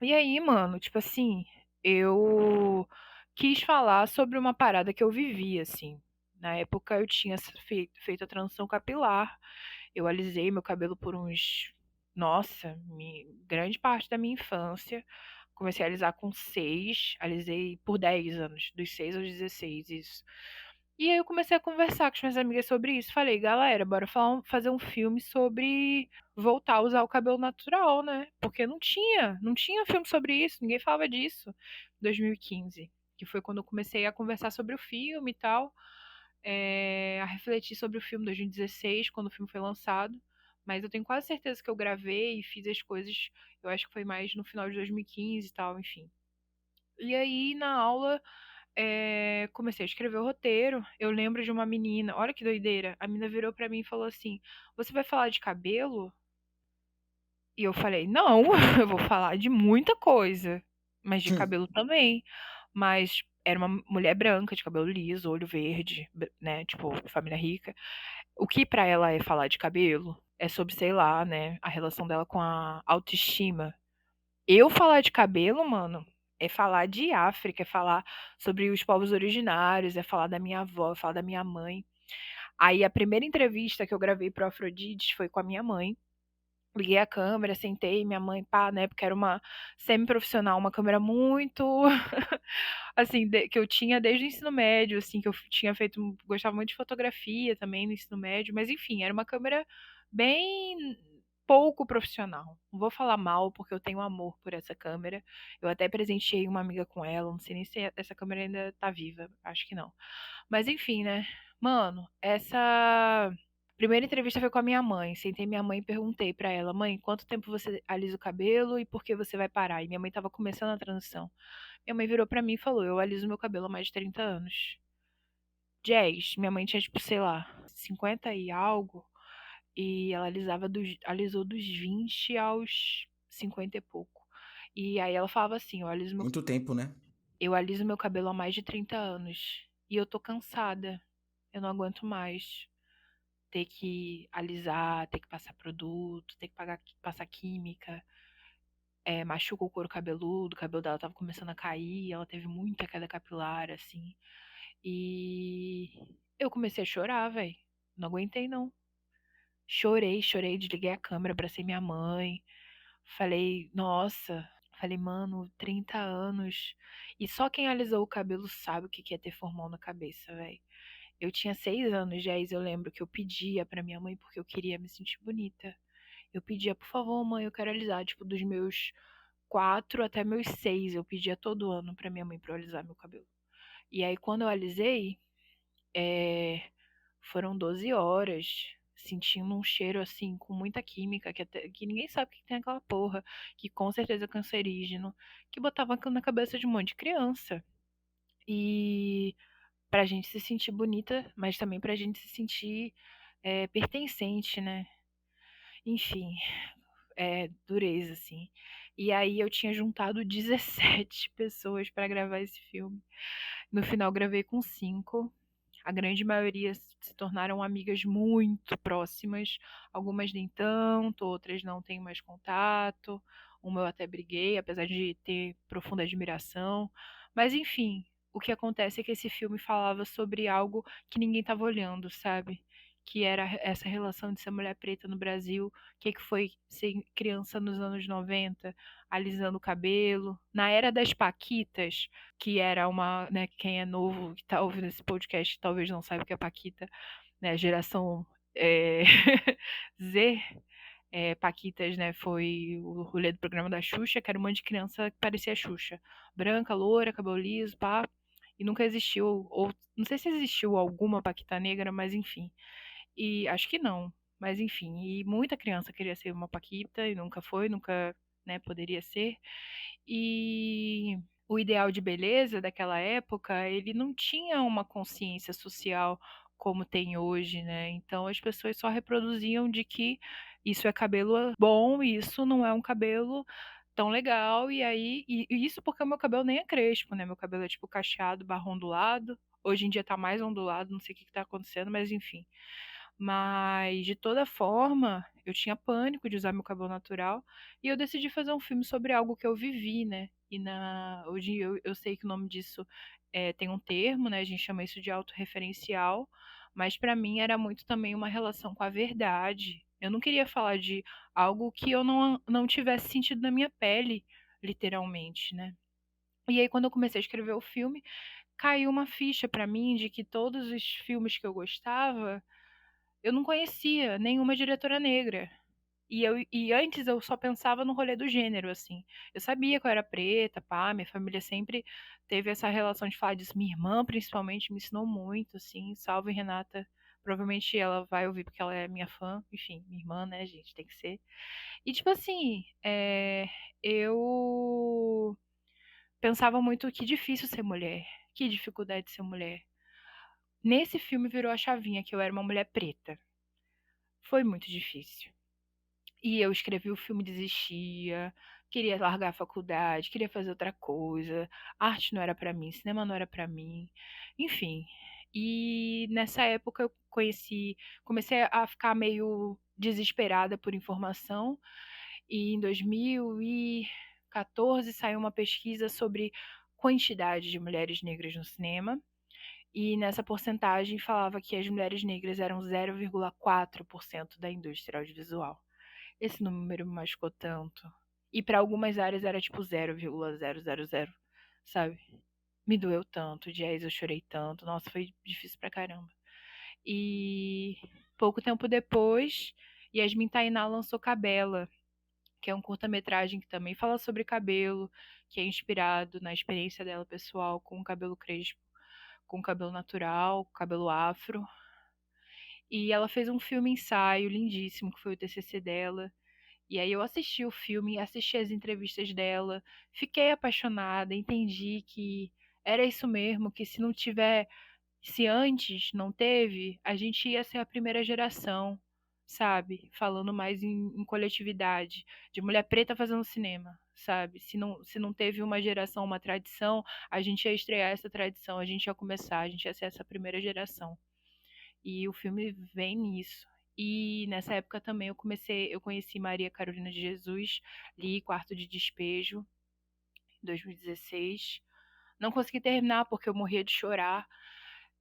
E aí, mano, tipo assim, eu quis falar sobre uma parada que eu vivi, assim. Na época eu tinha feito a transição capilar, eu alisei meu cabelo por uns. Nossa, grande parte da minha infância. Comecei a alisar com 6, alisei por 10 anos, dos 6 aos 16, isso. E aí eu comecei a conversar com as minhas amigas sobre isso. Falei, galera, bora fazer um filme sobre voltar a usar o cabelo natural, né? Porque não tinha filme sobre isso, ninguém falava disso. 2015, que foi quando eu comecei a conversar sobre o filme e tal, a refletir sobre o filme 2016, quando o filme foi lançado. Mas eu tenho quase certeza que eu gravei e fiz as coisas, eu acho que foi mais no final de 2015 e tal, enfim. E aí, na aula, comecei a escrever o roteiro. Eu lembro de uma menina, olha que doideira. A menina virou pra mim e falou assim: Você vai falar de cabelo? E eu falei: Não, eu vou falar de muita coisa, mas de cabelo também. Mas era uma mulher branca, de cabelo liso, olho verde, né? Tipo, família rica. O que pra ela é falar de cabelo? É sobre, sei lá, né? A relação dela com a autoestima. Eu falar de cabelo, mano, é falar de África, é falar sobre os povos originários, é falar da minha avó, é falar da minha mãe. Aí a primeira entrevista que eu gravei pro Afrodite foi com a minha mãe. Liguei a câmera, sentei, minha mãe, pá, na época era uma semi-profissional, uma câmera muito, assim, que eu tinha desde o ensino médio, assim, que eu tinha feito, gostava muito de fotografia também no ensino médio, mas enfim, era uma câmera bem pouco profissional. Não vou falar mal, porque eu tenho amor por essa câmera. Eu até presenteei uma amiga com ela, não sei nem se essa câmera ainda tá viva, acho que não. Mas enfim, né? Mano, essa primeira entrevista foi com a minha mãe. Sentei minha mãe e perguntei pra ela: "Mãe, quanto tempo você alisa o cabelo e por que você vai parar?" E minha mãe tava começando a transição. Minha mãe virou pra mim e falou: "Eu aliso meu cabelo há mais de 30 anos." Jazz, minha mãe tinha tipo, sei lá, 50 e algo, e ela alisou dos 20 aos 50 e pouco. E aí ela falava assim: Muito tempo, né? eu aliso meu cabelo há mais de 30 anos e eu tô cansada. Eu não aguento mais ter que alisar, ter que passar produto, ter que passar química. Machuca o couro cabeludo, o cabelo dela tava começando a cair, ela teve muita queda capilar, assim. E eu comecei a chorar, velho. Não aguentei, não. Chorei, chorei, desliguei a câmera, abracei minha mãe. Falei, nossa. Falei, mano, 30 anos. E só quem alisou o cabelo sabe o que é ter formol na cabeça, velho. Eu tinha 6 anos, Jéssica, eu lembro que eu pedia pra minha mãe porque eu queria me sentir bonita. Eu pedia, por favor, mãe, eu quero alisar, tipo, dos meus 4 até meus 6, eu pedia todo ano pra minha mãe pra eu alisar meu cabelo. E aí, quando eu alisei, é, foram 12 horas sentindo um cheiro assim, com muita química, que ninguém sabe o que tem aquela porra, que com certeza é cancerígeno, que botava na cabeça de um monte de criança. E pra gente se sentir bonita, mas também pra gente se sentir pertencente, né? Enfim, dureza, assim. E aí eu tinha juntado 17 pessoas pra gravar esse filme. No final gravei com 5. A grande maioria se tornaram amigas muito próximas. Algumas nem tanto, outras não tenho mais contato. Uma eu até briguei, apesar de ter profunda admiração. Mas enfim, o que acontece é que esse filme falava sobre algo que ninguém estava olhando, sabe? Que era essa relação de ser mulher preta no Brasil, o que foi ser criança nos anos 90, alisando o cabelo. Na era das Paquitas, que era uma, né, quem é novo, que tá ouvindo esse podcast, talvez não saiba o que é Paquita, né, geração é, Z, Paquitas, né, foi o rolê do programa da Xuxa, que era um monte de criança que parecia a Xuxa. Branca, loura, cabelo liso, pá, e nunca existiu, ou não sei se existiu alguma Paquita negra, mas enfim. E acho que não, mas enfim, e muita criança queria ser uma Paquita e nunca foi, nunca, né, poderia ser. E o ideal de beleza daquela época, ele não tinha uma consciência social como tem hoje, né? Então as pessoas só reproduziam de que isso é cabelo bom e isso não é um cabelo tão legal. E aí, e isso porque o meu cabelo nem é crespo, né? Meu cabelo é tipo cacheado, barro ondulado. Hoje em dia tá mais ondulado, não sei o que que tá acontecendo, mas enfim. Mas, de toda forma, eu tinha pânico de usar meu cabelo natural e eu decidi fazer um filme sobre algo que eu vivi, né? Hoje eu sei que o nome disso tem um termo, né? A gente chama isso de autorreferencial, mas para mim era muito também uma relação com a verdade. Eu não queria falar de algo que eu não tivesse sentido na minha pele, literalmente, né? E aí, quando eu comecei a escrever o filme, caiu uma ficha para mim de que todos os filmes que eu gostava eu não conhecia nenhuma diretora negra. E antes eu só pensava no rolê do gênero, assim. Eu sabia que eu era preta, pá, minha família sempre teve essa relação de falar disso. Minha irmã, principalmente, me ensinou muito, assim. Salve, Renata. Provavelmente ela vai ouvir porque ela é minha fã. Enfim, minha irmã, né, gente? Tem que ser. E, tipo assim, eu pensava muito que difícil ser mulher. Que dificuldade ser mulher. Nesse filme virou a chavinha que eu era uma mulher preta. Foi muito difícil. E eu escrevi o filme, desistia, queria largar a faculdade, queria fazer outra coisa. Arte não era pra mim, cinema não era pra mim. Enfim. E nessa época eu comecei a ficar meio desesperada por informação. E em 2014 saiu uma pesquisa sobre quantidade de mulheres negras no cinema. E nessa porcentagem falava que as mulheres negras eram 0,4% da indústria audiovisual. Esse número me machucou tanto. E para algumas áreas era tipo 0,000, sabe? Me doeu tanto, Jazz, eu chorei tanto. Nossa, foi difícil pra caramba. E pouco tempo depois, Yasmin Tainá lançou Cabela, que é um curta-metragem que também fala sobre cabelo, que é inspirado na experiência dela pessoal com o cabelo crespo, com o cabelo natural, cabelo afro. E ela fez um filme ensaio lindíssimo, que foi o TCC dela. E aí eu assisti o filme, assisti as entrevistas dela, fiquei apaixonada, entendi que era isso mesmo, que se não tiver, se antes não teve, a gente ia ser a primeira geração, sabe? Falando mais em coletividade, de mulher preta fazendo cinema, sabe? Se não teve uma geração, uma tradição, a gente ia estrear essa tradição, a gente ia começar, a gente ia ser essa primeira geração. E o filme vem nisso. E nessa época também eu conheci Maria Carolina de Jesus, li Quarto de Despejo, em 2016. Não consegui terminar porque eu morria de chorar.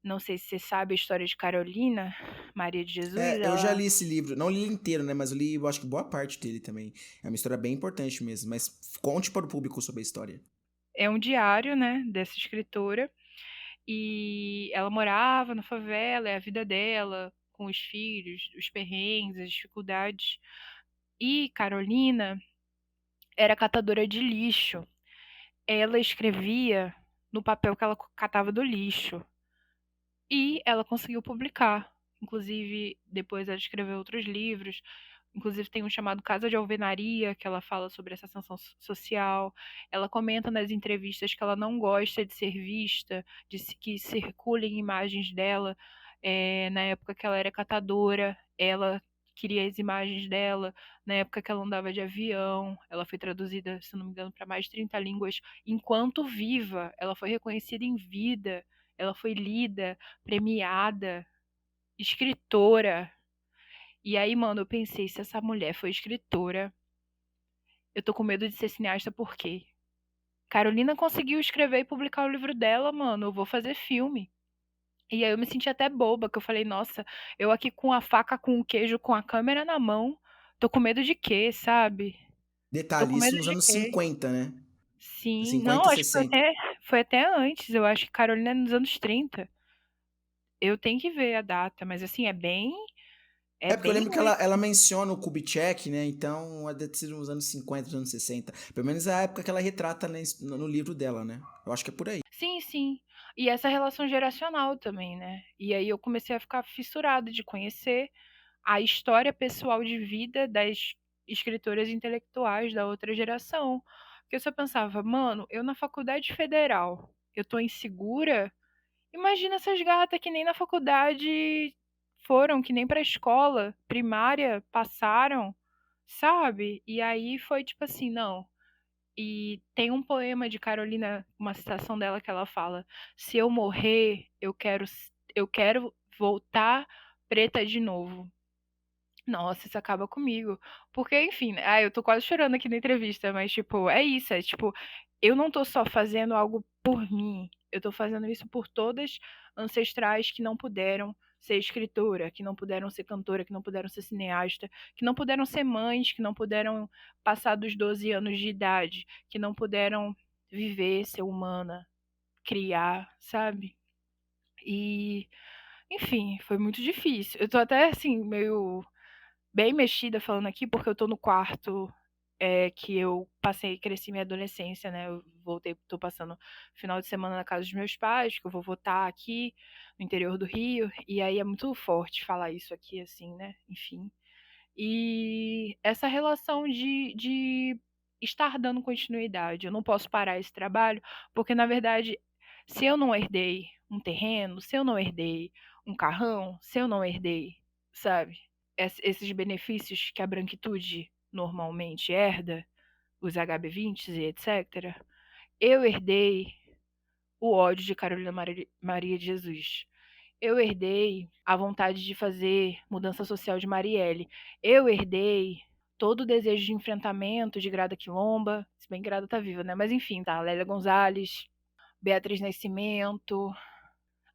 Não sei se você sabe a história de Carolina, Maria de Jesus, Eu já ela li esse livro, não li ele inteiro, né? Mas eu li, eu acho que boa parte dele também. É uma história bem importante mesmo. Mas conte para o público sobre a história. é um diário, né, dessa escritora, e ela morava na favela, é a vida dela, com os filhos, os perrengues, as dificuldades. E Carolina era catadora de lixo. Ela escrevia no papel que ela catava do lixo. E ela conseguiu publicar. Inclusive, depois ela escreveu outros livros. Inclusive, tem um chamado Casa de Alvenaria, que ela fala sobre essa ascensão social. Ela comenta nas entrevistas que ela não gosta de ser vista, que circulem imagens dela. Na época que ela era catadora, ela queria as imagens dela. Na época que ela andava de avião, ela foi traduzida, se não me engano, para mais de 30 línguas. Enquanto viva, ela foi reconhecida em vida. Ela foi lida, premiada, escritora. E aí, mano, eu pensei, se essa mulher foi escritora, eu tô com medo de ser cineasta por quê? Carolina conseguiu escrever e publicar o livro dela, mano, eu vou fazer filme. E aí eu me senti até boba, que eu falei, nossa, eu aqui com a faca, com o queijo, com a câmera na mão, tô com medo de quê, sabe? Tô com Detalhe, medo isso nos de anos quê? 50, né? Sim, não, 50, acho que 60. foi até antes, eu acho que Carolina é nos anos 30. Eu tenho que ver a data, mas assim, é É porque eu bem lembro que ela menciona o Kubitschek, né? Então, deve ter sido nos anos 50, nos anos 60. Pelo menos é a época que ela retrata no livro dela, né? Eu acho que é por aí. Sim, sim. E essa relação geracional também, né? E aí eu comecei a ficar fissurada de conhecer a história pessoal de vida das escritoras intelectuais da outra geração. Porque eu só pensava, mano, eu na faculdade federal, eu tô insegura. Imagina essas gatas que nem na faculdade foram, que nem pra escola primária passaram, sabe? E aí foi tipo assim, não. E tem um poema de Carolina, uma citação dela que ela fala: "Se eu morrer, eu quero voltar preta de novo". Nossa, isso acaba comigo. Porque, enfim, né, eu tô quase chorando aqui na entrevista, mas, tipo, é isso, é tipo, eu não tô só fazendo algo por mim, eu tô fazendo isso por todas ancestrais que não puderam ser escritora, que não puderam ser cantora, que não puderam ser cineasta, que não puderam ser mães, que não puderam passar dos 12 anos de idade, que não puderam viver, ser humana, criar, sabe? E, enfim, foi muito difícil. Eu tô até, assim, meio bem mexida falando aqui, porque eu tô no quarto que eu passei, cresci minha adolescência, né? Eu voltei, tô passando final de semana na casa dos meus pais, que eu vou votar aqui no interior do Rio, e aí é muito forte falar isso aqui, assim, né? Enfim. E essa relação de estar dando continuidade. Eu não posso parar esse trabalho, porque na verdade, se eu não herdei um terreno, se eu não herdei um carrão, se eu não herdei, sabe, esses benefícios que a branquitude normalmente herda, os HB20 e etc., eu herdei o ódio de Carolina Maria de Jesus. Eu herdei a vontade de fazer mudança social de Marielle. Eu herdei todo o desejo de enfrentamento de Grada Quilomba, se bem que Grada tá viva, né? Mas enfim, tá. Lélia Gonzalez, Beatriz Nascimento,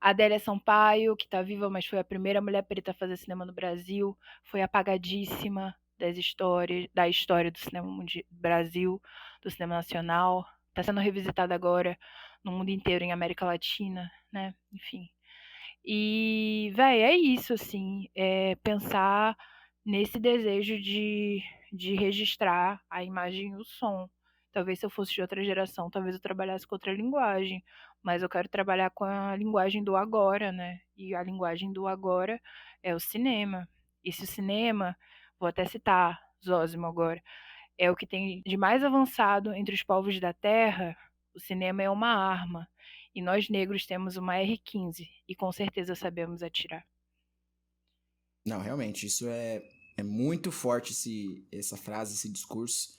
Adélia Sampaio, que tá viva, mas foi a primeira mulher preta a fazer cinema no Brasil, foi apagadíssima da história do cinema Brasil, do cinema nacional. Tá sendo revisitada agora no mundo inteiro, em América Latina, né? Enfim. E, véi, é isso, assim, pensar nesse desejo de registrar a imagem e o som. Talvez se eu fosse de outra geração, talvez eu trabalhasse com outra linguagem, mas eu quero trabalhar com a linguagem do agora, né? E a linguagem do agora é o cinema. E se o cinema, vou até citar Zósimo agora, é o que tem de mais avançado entre os povos da Terra, o cinema é uma arma. E nós negros temos uma R15 e com certeza sabemos atirar. Não, realmente, é muito forte essa frase, esse discurso.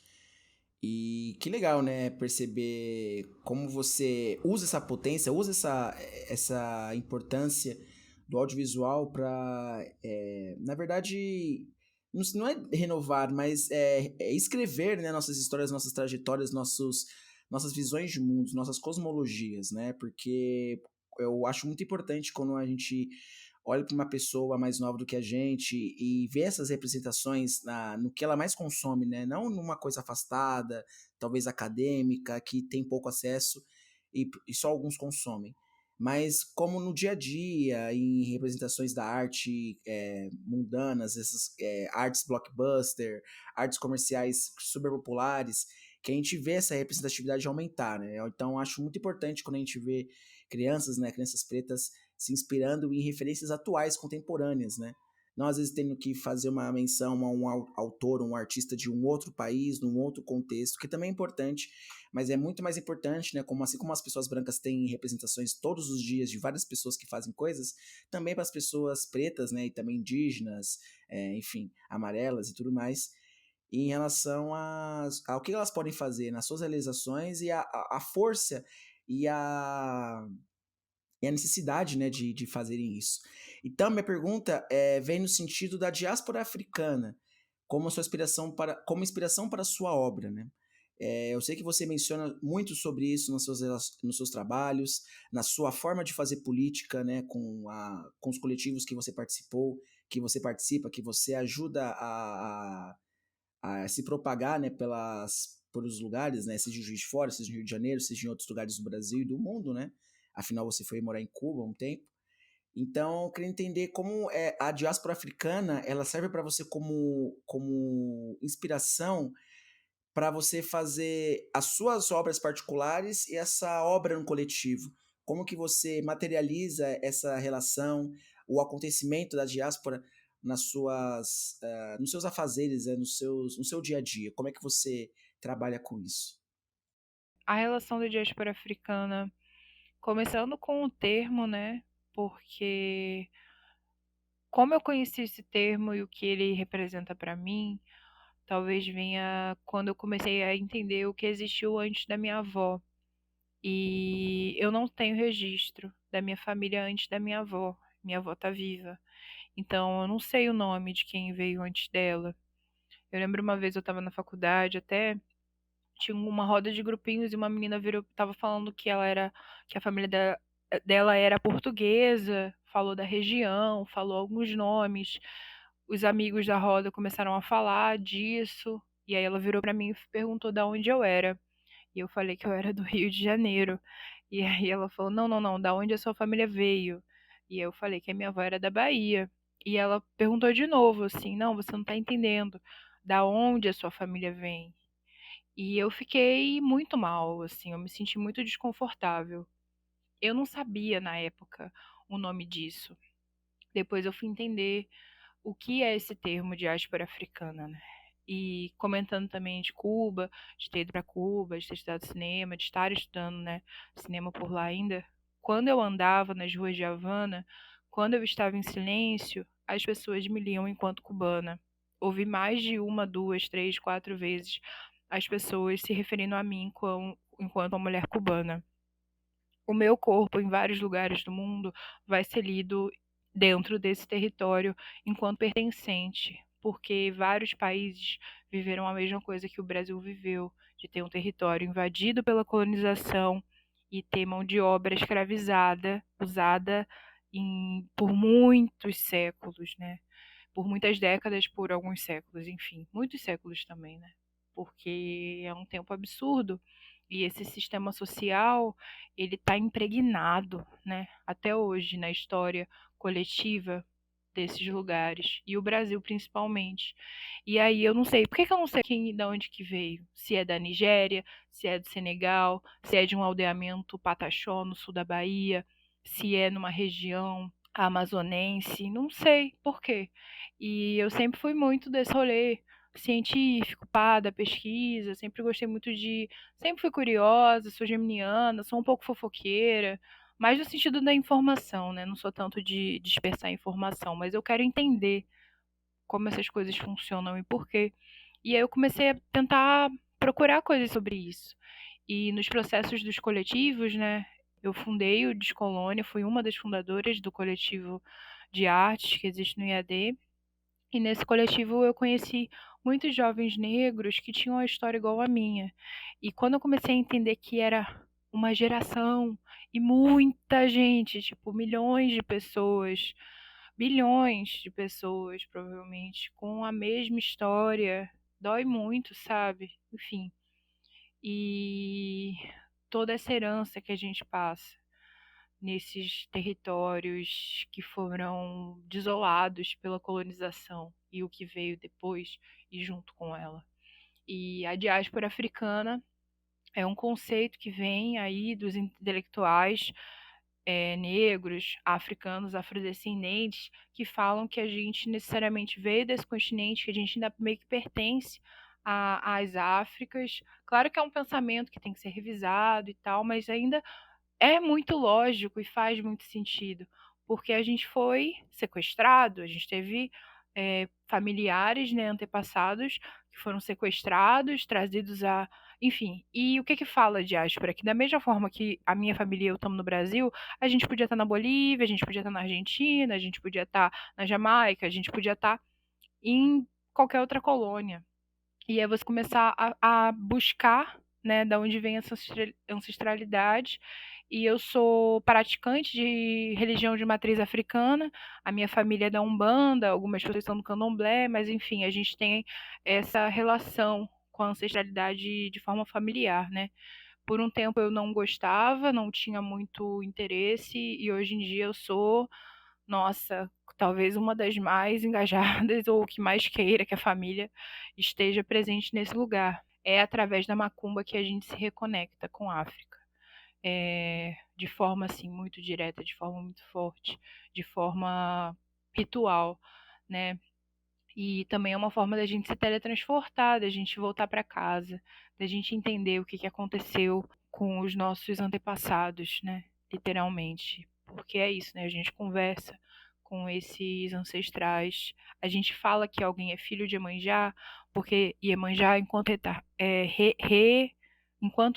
E que legal, né? Perceber como você usa essa potência, usa essa importância do audiovisual para, na verdade, não é renovar, mas é escrever, né, nossas histórias, nossas trajetórias, nossas visões de mundo, nossas cosmologias, né? Porque eu acho muito importante quando a gente olha para uma pessoa mais nova do que a gente e vê essas representações no que ela mais consome, né? Não numa coisa afastada, talvez acadêmica, que tem pouco acesso e só alguns consomem. Mas como no dia a dia, em representações da arte mundanas, essas artes blockbuster, artes comerciais super populares, que a gente vê essa representatividade aumentar, né? Então acho muito importante quando a gente vê crianças, né, crianças pretas se inspirando em referências atuais, contemporâneas, né? Não às vezes tendo que fazer uma menção a um autor, um artista de um outro país, num outro contexto, que também é importante, mas é muito mais importante, né? Como assim como as pessoas brancas têm representações todos os dias de várias pessoas que fazem coisas, também para as pessoas pretas, né? E também indígenas, enfim, amarelas e tudo mais, em relação ao que elas podem fazer nas suas realizações e a força e a necessidade, né, de fazerem isso. Então, minha pergunta vem no sentido da diáspora africana como sua como inspiração para a sua obra, né? Eu sei que você menciona muito sobre isso nos seus trabalhos, na sua forma de fazer política, né, com os coletivos que você participou, que você participa, que você ajuda a se propagar, né, pelos lugares, né, seja em Juiz de Fora, seja no Rio de Janeiro, seja em outros lugares do Brasil e do mundo, né? Afinal, você foi morar em Cuba há um tempo. Então, eu queria entender como a diáspora africana ela serve para você como inspiração para você fazer as suas obras particulares e essa obra no coletivo. Como que você materializa essa relação, o acontecimento da diáspora nos seus afazeres, no seu dia a dia? Como é que você trabalha com isso? A relação da diáspora africana, começando com o termo, né? Porque como eu conheci esse termo e o que ele representa para mim, talvez venha quando eu comecei a entender o que existiu antes da minha avó. E eu não tenho registro da minha família antes da minha avó. Minha avó tá viva. Então eu não sei o nome de quem veio antes dela. Eu lembro uma vez eu estava na faculdade, até tinha uma roda de grupinhos e uma menina virou, tava falando que ela era, que a família dela era portuguesa, falou da região, falou alguns nomes. Os amigos da roda começaram a falar disso, e aí ela virou pra mim e perguntou da onde eu era. E eu falei que eu era do Rio de Janeiro. E aí ela falou: "Não, não, não, da onde a sua família veio?" E aí eu falei que a minha avó era da Bahia. E ela perguntou de novo assim: "Não, você não tá entendendo. Da onde a sua família vem?" E eu fiquei muito mal, assim, eu me senti muito desconfortável. Eu não sabia na época o nome disso. Depois eu fui entender o que é esse termo diáspora africana, né? E comentando também de Cuba, de ter ido para Cuba, de ter estudado cinema, de estar estudando, né, cinema por lá ainda. Quando eu andava nas ruas de Havana, quando eu estava em silêncio, as pessoas me liam enquanto cubana. Ouvi mais de uma, duas, três, quatro vezes as pessoas se referindo a mim enquanto uma mulher cubana. O meu corpo, em vários lugares do mundo, vai ser lido dentro desse território enquanto pertencente, porque vários países viveram a mesma coisa que o Brasil viveu, de ter um território invadido pela colonização e ter mão de obra escravizada, usada por muitos séculos, né? Por muitas décadas, por alguns séculos, enfim, muitos séculos também, né? Porque é um tempo absurdo e esse sistema social ele está impregnado, né? Até hoje na história coletiva desses lugares, e o Brasil principalmente. E aí eu não sei, por que que eu não sei quem, de onde que veio? Se é da Nigéria, se é do Senegal, se é de um aldeamento pataxó no sul da Bahia, se é numa região amazonense, não sei por quê. E eu sempre fui muito desse rolê científico, pá, da pesquisa, sempre gostei muito de. Sempre fui curiosa, sou geminiana, sou um pouco fofoqueira, mais no sentido da informação, né? Não sou tanto de dispersar informação, mas eu quero entender como essas coisas funcionam e por quê. E aí eu comecei a tentar procurar coisas sobre isso. E nos processos dos coletivos, né? Eu fundei o Descolônia, fui uma das fundadoras do coletivo de artes que existe no IAD. E nesse coletivo eu conheci muitos jovens negros que tinham uma história igual à minha. E quando eu comecei a entender que era uma geração e muita gente, tipo milhões de pessoas, bilhões de pessoas, provavelmente, com a mesma história, dói muito, sabe? Enfim. E toda essa herança que a gente passa nesses territórios que foram desolados pela colonização e o que veio depois e junto com ela. E a diáspora africana é um conceito que vem aí dos intelectuais negros, africanos, afrodescendentes, que falam que a gente necessariamente veio desse continente, que a gente ainda meio que pertence às Áfricas. Claro que é um pensamento que tem que ser revisado e tal, mas ainda é muito lógico e faz muito sentido, porque a gente foi sequestrado, a gente teve familiares, né, antepassados que foram sequestrados, trazidos a. Enfim, e o que que fala a diáspora? Que da mesma forma que a minha família e eu estamos no Brasil, a gente podia estar na Bolívia, a gente podia estar na Argentina, a gente podia estar na Jamaica, a gente podia estar em qualquer outra colônia. E aí você começar a buscar, né, da onde vem essa ancestralidade. E eu sou praticante de religião de matriz africana, a minha família é da Umbanda, algumas pessoas são do Candomblé, mas enfim, a gente tem essa relação com a ancestralidade de forma familiar, né? Por um tempo eu não gostava, não tinha muito interesse, e hoje em dia eu sou, nossa, talvez uma das mais engajadas ou que mais queira que a família esteja presente nesse lugar. É através da macumba que a gente se reconecta com a África. De forma assim muito direta, de forma muito forte, de forma ritual, né? E também é uma forma da gente se teletransportar, da gente voltar para casa, da gente entender o que que aconteceu com os nossos antepassados, né? Literalmente. Porque é isso, né? A gente conversa com esses ancestrais. A gente fala que alguém é filho de Iemanjá, porque Iemanjá, enquanto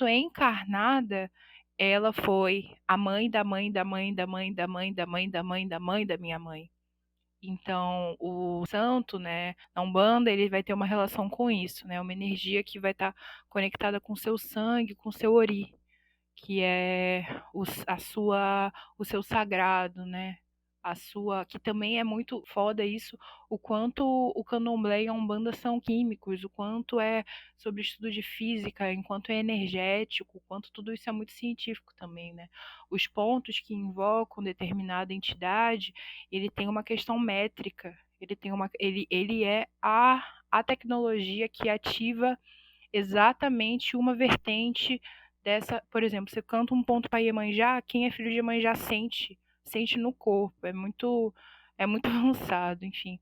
é encarnada, ela foi a mãe da mãe da mãe da mãe da mãe da mãe da mãe da mãe da minha mãe. Então, o santo, né, na Umbanda, ele vai ter uma relação com isso, né? Uma energia que vai estar conectada com o seu sangue, com o seu ori, que é o seu sagrado, né? A sua, que também é muito foda isso, o quanto o candomblé e a umbanda são químicos, o quanto é sobre estudo de física, enquanto é energético, o quanto tudo isso é muito científico também, né? Os pontos que invocam determinada entidade, ele tem uma questão métrica, ele é a tecnologia que ativa exatamente uma vertente dessa, por exemplo, você canta um ponto para Iemanjá, quem é filho de Iemanjá sente no corpo, é muito avançado, enfim.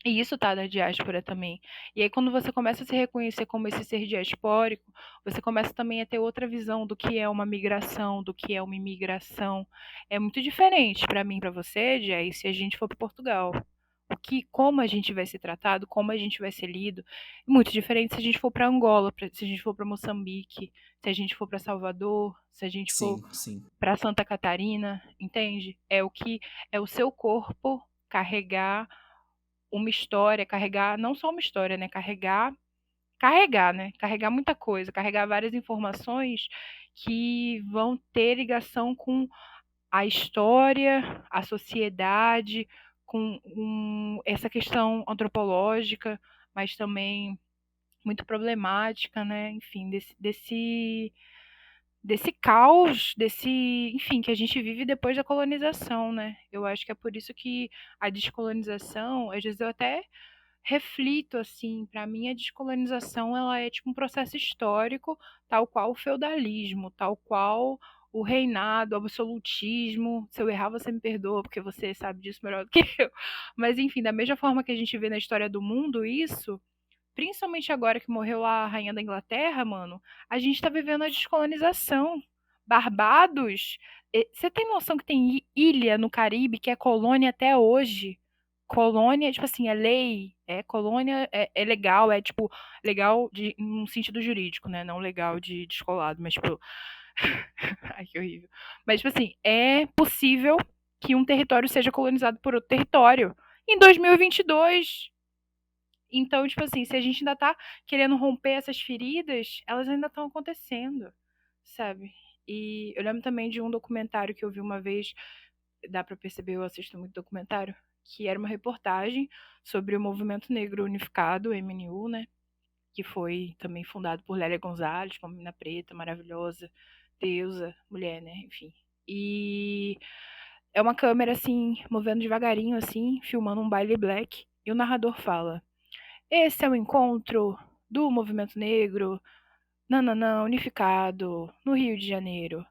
E isso tá da diáspora também. E aí, quando você começa a se reconhecer como esse ser diaspórico, você começa também a ter outra visão do que é uma migração, do que é uma imigração. É muito diferente para mim, para você, Jay, se a gente for para Portugal. Como a gente vai ser tratado, como a gente vai ser lido, muito diferente se a gente for para Angola, se a gente for para Moçambique, se a gente for para Salvador, se a gente for Sim, sim. para Santa Catarina, entende? É o que é o seu corpo carregar uma história, carregar não só uma história, né? Carregar, né? Carregar muita coisa, carregar várias informações que vão ter ligação com a história, a sociedade, com essa questão antropológica, mas também muito problemática, né? Enfim, desse caos, enfim, que a gente vive depois da colonização, né? Eu acho que é por isso que a descolonização, às vezes eu até reflito assim, para mim a descolonização ela é tipo um processo histórico, tal qual o feudalismo, tal qual o reinado, o absolutismo. Se eu errar, você me perdoa, porque você sabe disso melhor do que eu. Mas enfim, da mesma forma que a gente vê na história do mundo isso, principalmente agora que morreu a rainha da Inglaterra, mano, a gente tá vivendo a descolonização. Barbados, você tem noção que tem ilha no Caribe que é colônia até hoje? Colônia, tipo assim, é lei, é colônia, é legal, é tipo, legal num sentido jurídico, né? Não legal de descolado, mas tipo, ai que horrível. Mas tipo assim, é possível que um território seja colonizado por outro território. Em 2022, então, tipo assim, se a gente ainda tá querendo romper essas feridas, elas ainda estão acontecendo, sabe? E eu lembro também de um documentário que eu vi uma vez, dá pra perceber, eu assisto muito documentário, que era uma reportagem sobre o Movimento Negro Unificado, o MNU, né? Que foi também fundado por Lélia Gonzalez, uma menina preta, maravilhosa, deusa, mulher, né? Enfim. E é uma câmera, assim, movendo devagarinho, assim, filmando um baile black, e o narrador fala. Esse é o encontro do movimento negro, nananã, unificado, no Rio de Janeiro.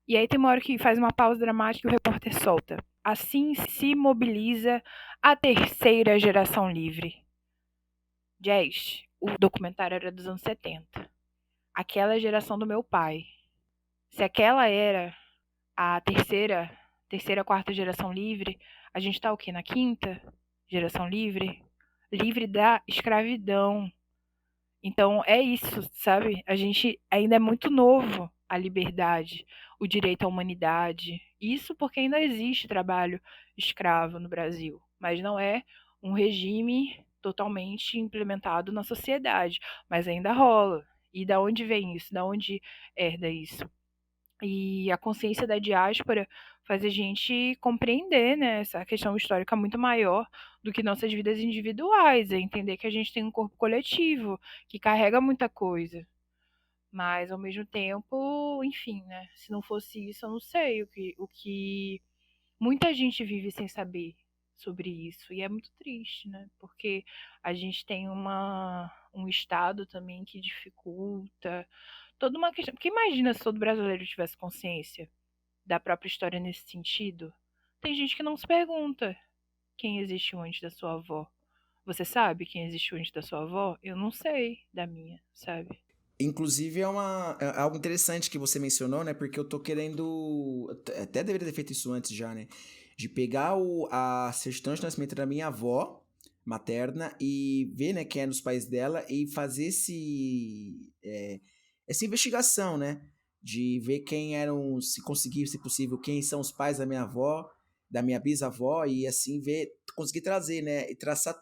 E aí tem uma hora que faz uma pausa dramática e o repórter solta. Assim se mobiliza a terceira geração livre. Jazz, o documentário era dos anos 70. Aquela é a geração do meu pai. Se aquela era a quarta geração livre, a gente tá o quê? Na quinta geração livre? Livre da escravidão. Então é isso, sabe? A gente ainda é muito novo a liberdade, o direito à humanidade. Isso porque ainda existe trabalho escravo no Brasil, mas não é um regime totalmente implementado na sociedade, mas ainda rola. E da onde vem isso? Da onde herda isso? E a consciência da diáspora faz a gente compreender, né, essa questão histórica muito maior do que nossas vidas individuais, é entender que a gente tem um corpo coletivo que carrega muita coisa. Mas ao mesmo tempo, enfim, né, se não fosse isso, eu não sei o que muita gente vive sem saber sobre isso. E é muito triste, né? Porque a gente tem um estado também que dificulta toda uma questão. Porque imagina se todo brasileiro tivesse consciência da própria história nesse sentido. Tem gente que não se pergunta quem existiu antes da sua avó. Você sabe quem existiu antes da sua avó? Eu não sei da minha, sabe? Inclusive, é algo interessante que você mencionou, né? Porque eu tô querendo. Até deveria ter feito isso antes já, né? De pegar a certidão de nascimento da minha avó materna e ver, né, quem é nos pais dela e fazer essa investigação, né? De ver quem eram, se conseguir, se possível, quem são os pais da minha avó, da minha bisavó, e assim ver, conseguir trazer, né? E traçar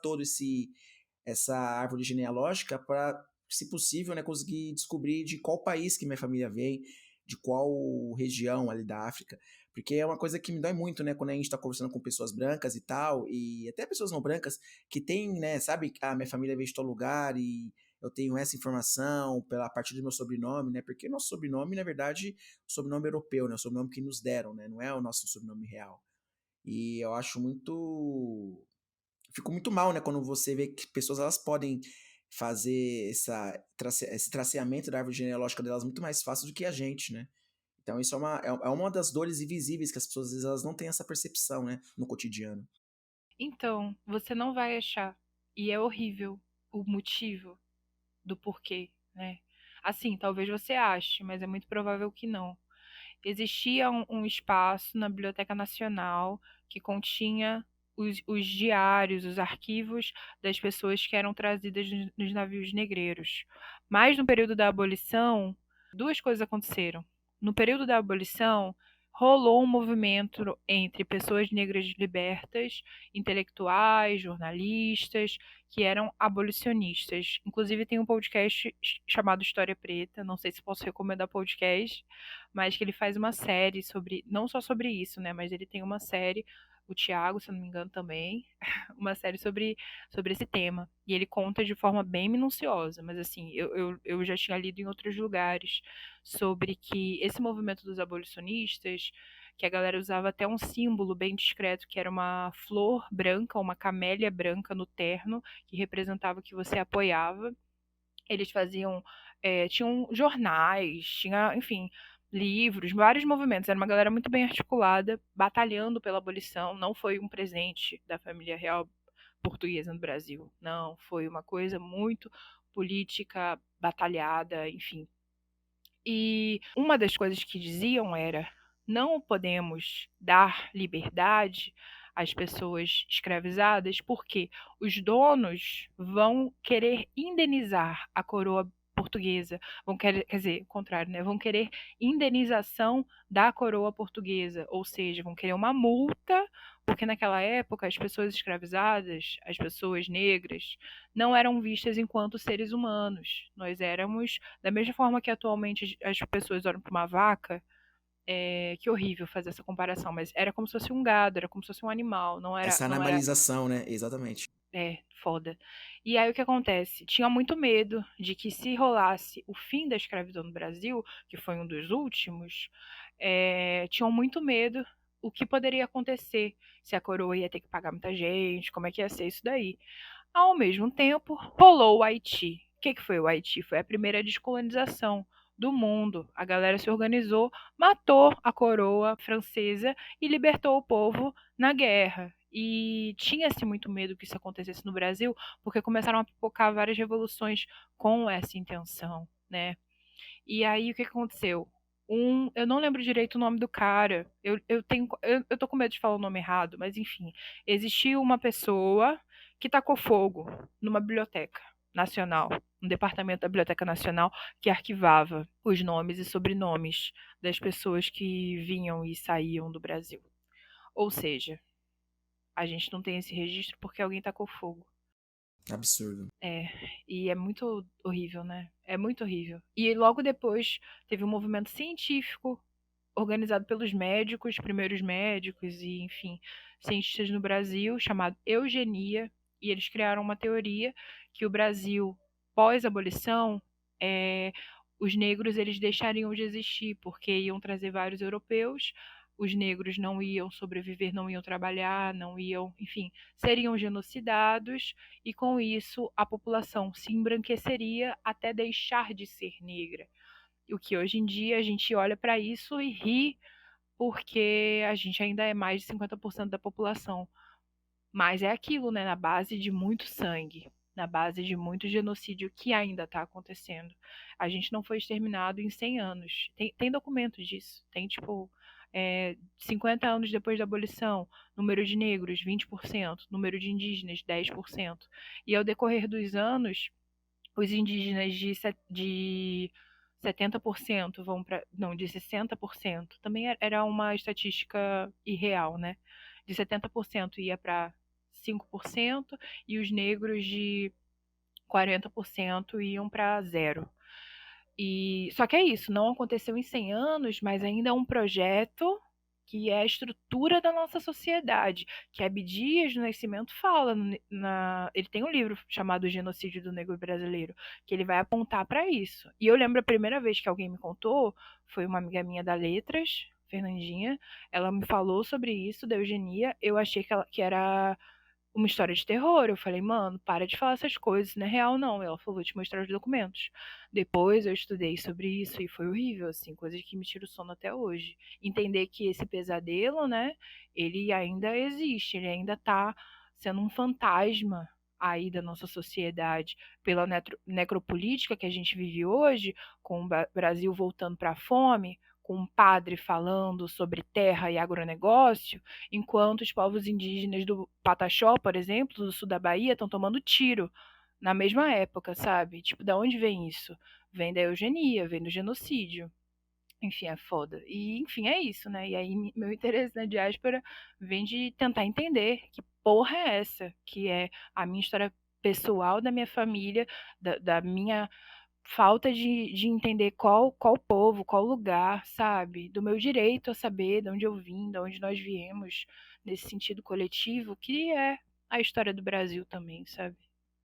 essa árvore genealógica para, se possível, né, conseguir descobrir de qual país que minha família vem, de qual região ali da África, porque é uma coisa que me dói muito, né, quando a gente está conversando com pessoas brancas e tal, e até pessoas não brancas, que tem, né, sabe, minha família veio de tal lugar e eu tenho essa informação pela partir do meu sobrenome, né, porque nosso sobrenome, na verdade, o sobrenome europeu, né, o sobrenome que nos deram, né, não é o nosso sobrenome real. E eu acho muito fico muito mal, né, quando você vê que pessoas elas podem fazer esse traceamento da árvore genealógica delas muito mais fácil do que a gente, né? Então isso é uma das dores invisíveis que as pessoas às vezes elas não têm essa percepção, né, no cotidiano. Então, você não vai achar. E é horrível o motivo do porquê, né? Assim, talvez você ache, mas é muito provável que não. Existia um espaço na Biblioteca Nacional que continha os diários, os arquivos das pessoas que eram trazidas nos navios negreiros. Mas no período da abolição, duas coisas aconteceram. No período da abolição, rolou um movimento entre pessoas negras libertas, intelectuais, jornalistas, que eram abolicionistas. Inclusive tem um podcast chamado História Preta, não sei se posso recomendar podcast, mas que ele faz uma série sobre, não só sobre isso, né, mas ele tem uma série o Thiago, se eu não me engano também, uma série sobre esse tema. E ele conta de forma bem minuciosa, mas assim, eu já tinha lido em outros lugares sobre que esse movimento dos abolicionistas, que a galera usava até um símbolo bem discreto, que era uma flor branca, uma camélia branca no terno, que representava que você apoiava. Eles faziam, tinham jornais, tinha, enfim, livros, vários movimentos. Era uma galera muito bem articulada, batalhando pela abolição. Não foi um presente da família real portuguesa no Brasil. Não, foi uma coisa muito política, batalhada, enfim. E uma das coisas que diziam era: não podemos dar liberdade às pessoas escravizadas porque os donos vão querer indenizar a coroa portuguesa, vão querer, quer dizer, o contrário, né? Vão querer indenização da coroa portuguesa, ou seja, vão querer uma multa, porque naquela época as pessoas escravizadas, as pessoas negras, não eram vistas enquanto seres humanos. Nós éramos da mesma forma que atualmente as pessoas olham para uma vaca, que horrível fazer essa comparação, mas era como se fosse um gado, era como se fosse um animal, não era, Essa não era, animalização, né? Exatamente. foda. E aí o que acontece? Tinha muito medo de que se rolasse o fim da escravidão no Brasil, que foi um dos últimos, tinham muito medo o que poderia acontecer, se a coroa ia ter que pagar muita gente, como é que ia ser isso daí. Ao mesmo tempo, rolou o Haiti. O que foi o Haiti? Foi a primeira descolonização do mundo. A galera se organizou, matou a coroa francesa e libertou o povo na guerra. E tinha-se muito medo que isso acontecesse no Brasil, porque começaram a pipocar várias revoluções com essa intenção, né? E aí o que aconteceu? Eu não lembro direito o nome do cara. Eu tô com medo de falar o nome errado, mas enfim, existiu uma pessoa que tacou fogo numa biblioteca nacional, um departamento da Biblioteca Nacional que arquivava os nomes e sobrenomes das pessoas que vinham e saíam do Brasil. Ou seja, a gente não tem esse registro porque alguém tacou fogo. Absurdo. É, e é muito horrível, né? É muito horrível. E logo depois teve um movimento científico organizado pelos médicos, primeiros médicos e, enfim, cientistas no Brasil, chamado eugenia, e eles criaram uma teoria que o Brasil, pós-abolição, é, os negros eles deixariam de existir, porque iam trazer vários europeus, os negros não iam sobreviver, não iam trabalhar, não iam, enfim, seriam genocidados, e com isso a população se embranqueceria até deixar de ser negra. O que hoje em dia a gente olha para isso e ri, porque a gente ainda é mais de 50% da população. Mas é aquilo, né? Na base de muito sangue, na base de muito genocídio que ainda está acontecendo. A gente não foi exterminado em 100 anos. Tem documentos disso. Tem, tipo, 50 anos depois da abolição, número de negros, 20%, número de indígenas, 10%. E ao decorrer dos anos, os indígenas de 70% vão para. Não, de 60%. Também era uma estatística irreal, né? De 70% ia para 5% e os negros de 40% iam para zero. E só que é isso, não aconteceu em 100 anos, mas ainda é um projeto que é a estrutura da nossa sociedade, que Abdias do Nascimento fala, ele tem um livro chamado O Genocídio do Negro Brasileiro, que ele vai apontar para isso. E eu lembro a primeira vez que alguém me contou, foi uma amiga minha da Letras, Fernandinha, ela me falou sobre isso, da eugenia, eu achei que era uma história de terror. Eu falei, mano, para de falar essas coisas, não é real não. Ela falou, vou te mostrar os documentos. Depois eu estudei sobre isso e foi horrível, assim, coisas que me tiram o sono até hoje. Entender que esse pesadelo, né, ele ainda existe, ele ainda tá sendo um fantasma aí da nossa sociedade pela necropolítica que a gente vive hoje, com o Brasil voltando para a fome, com um padre falando sobre terra e agronegócio, enquanto os povos indígenas do Pataxó, por exemplo, do sul da Bahia, estão tomando tiro na mesma época, sabe? Tipo, da onde vem isso? Vem da eugenia, vem do genocídio. Enfim, é foda. E, enfim, é isso, né? E aí, meu interesse na diáspora vem de tentar entender que porra é essa, que é a minha história pessoal da minha família, da minha falta de entender qual povo, qual lugar, sabe? Do meu direito a saber de onde eu vim, de onde nós viemos, nesse sentido coletivo, que é a história do Brasil também, sabe?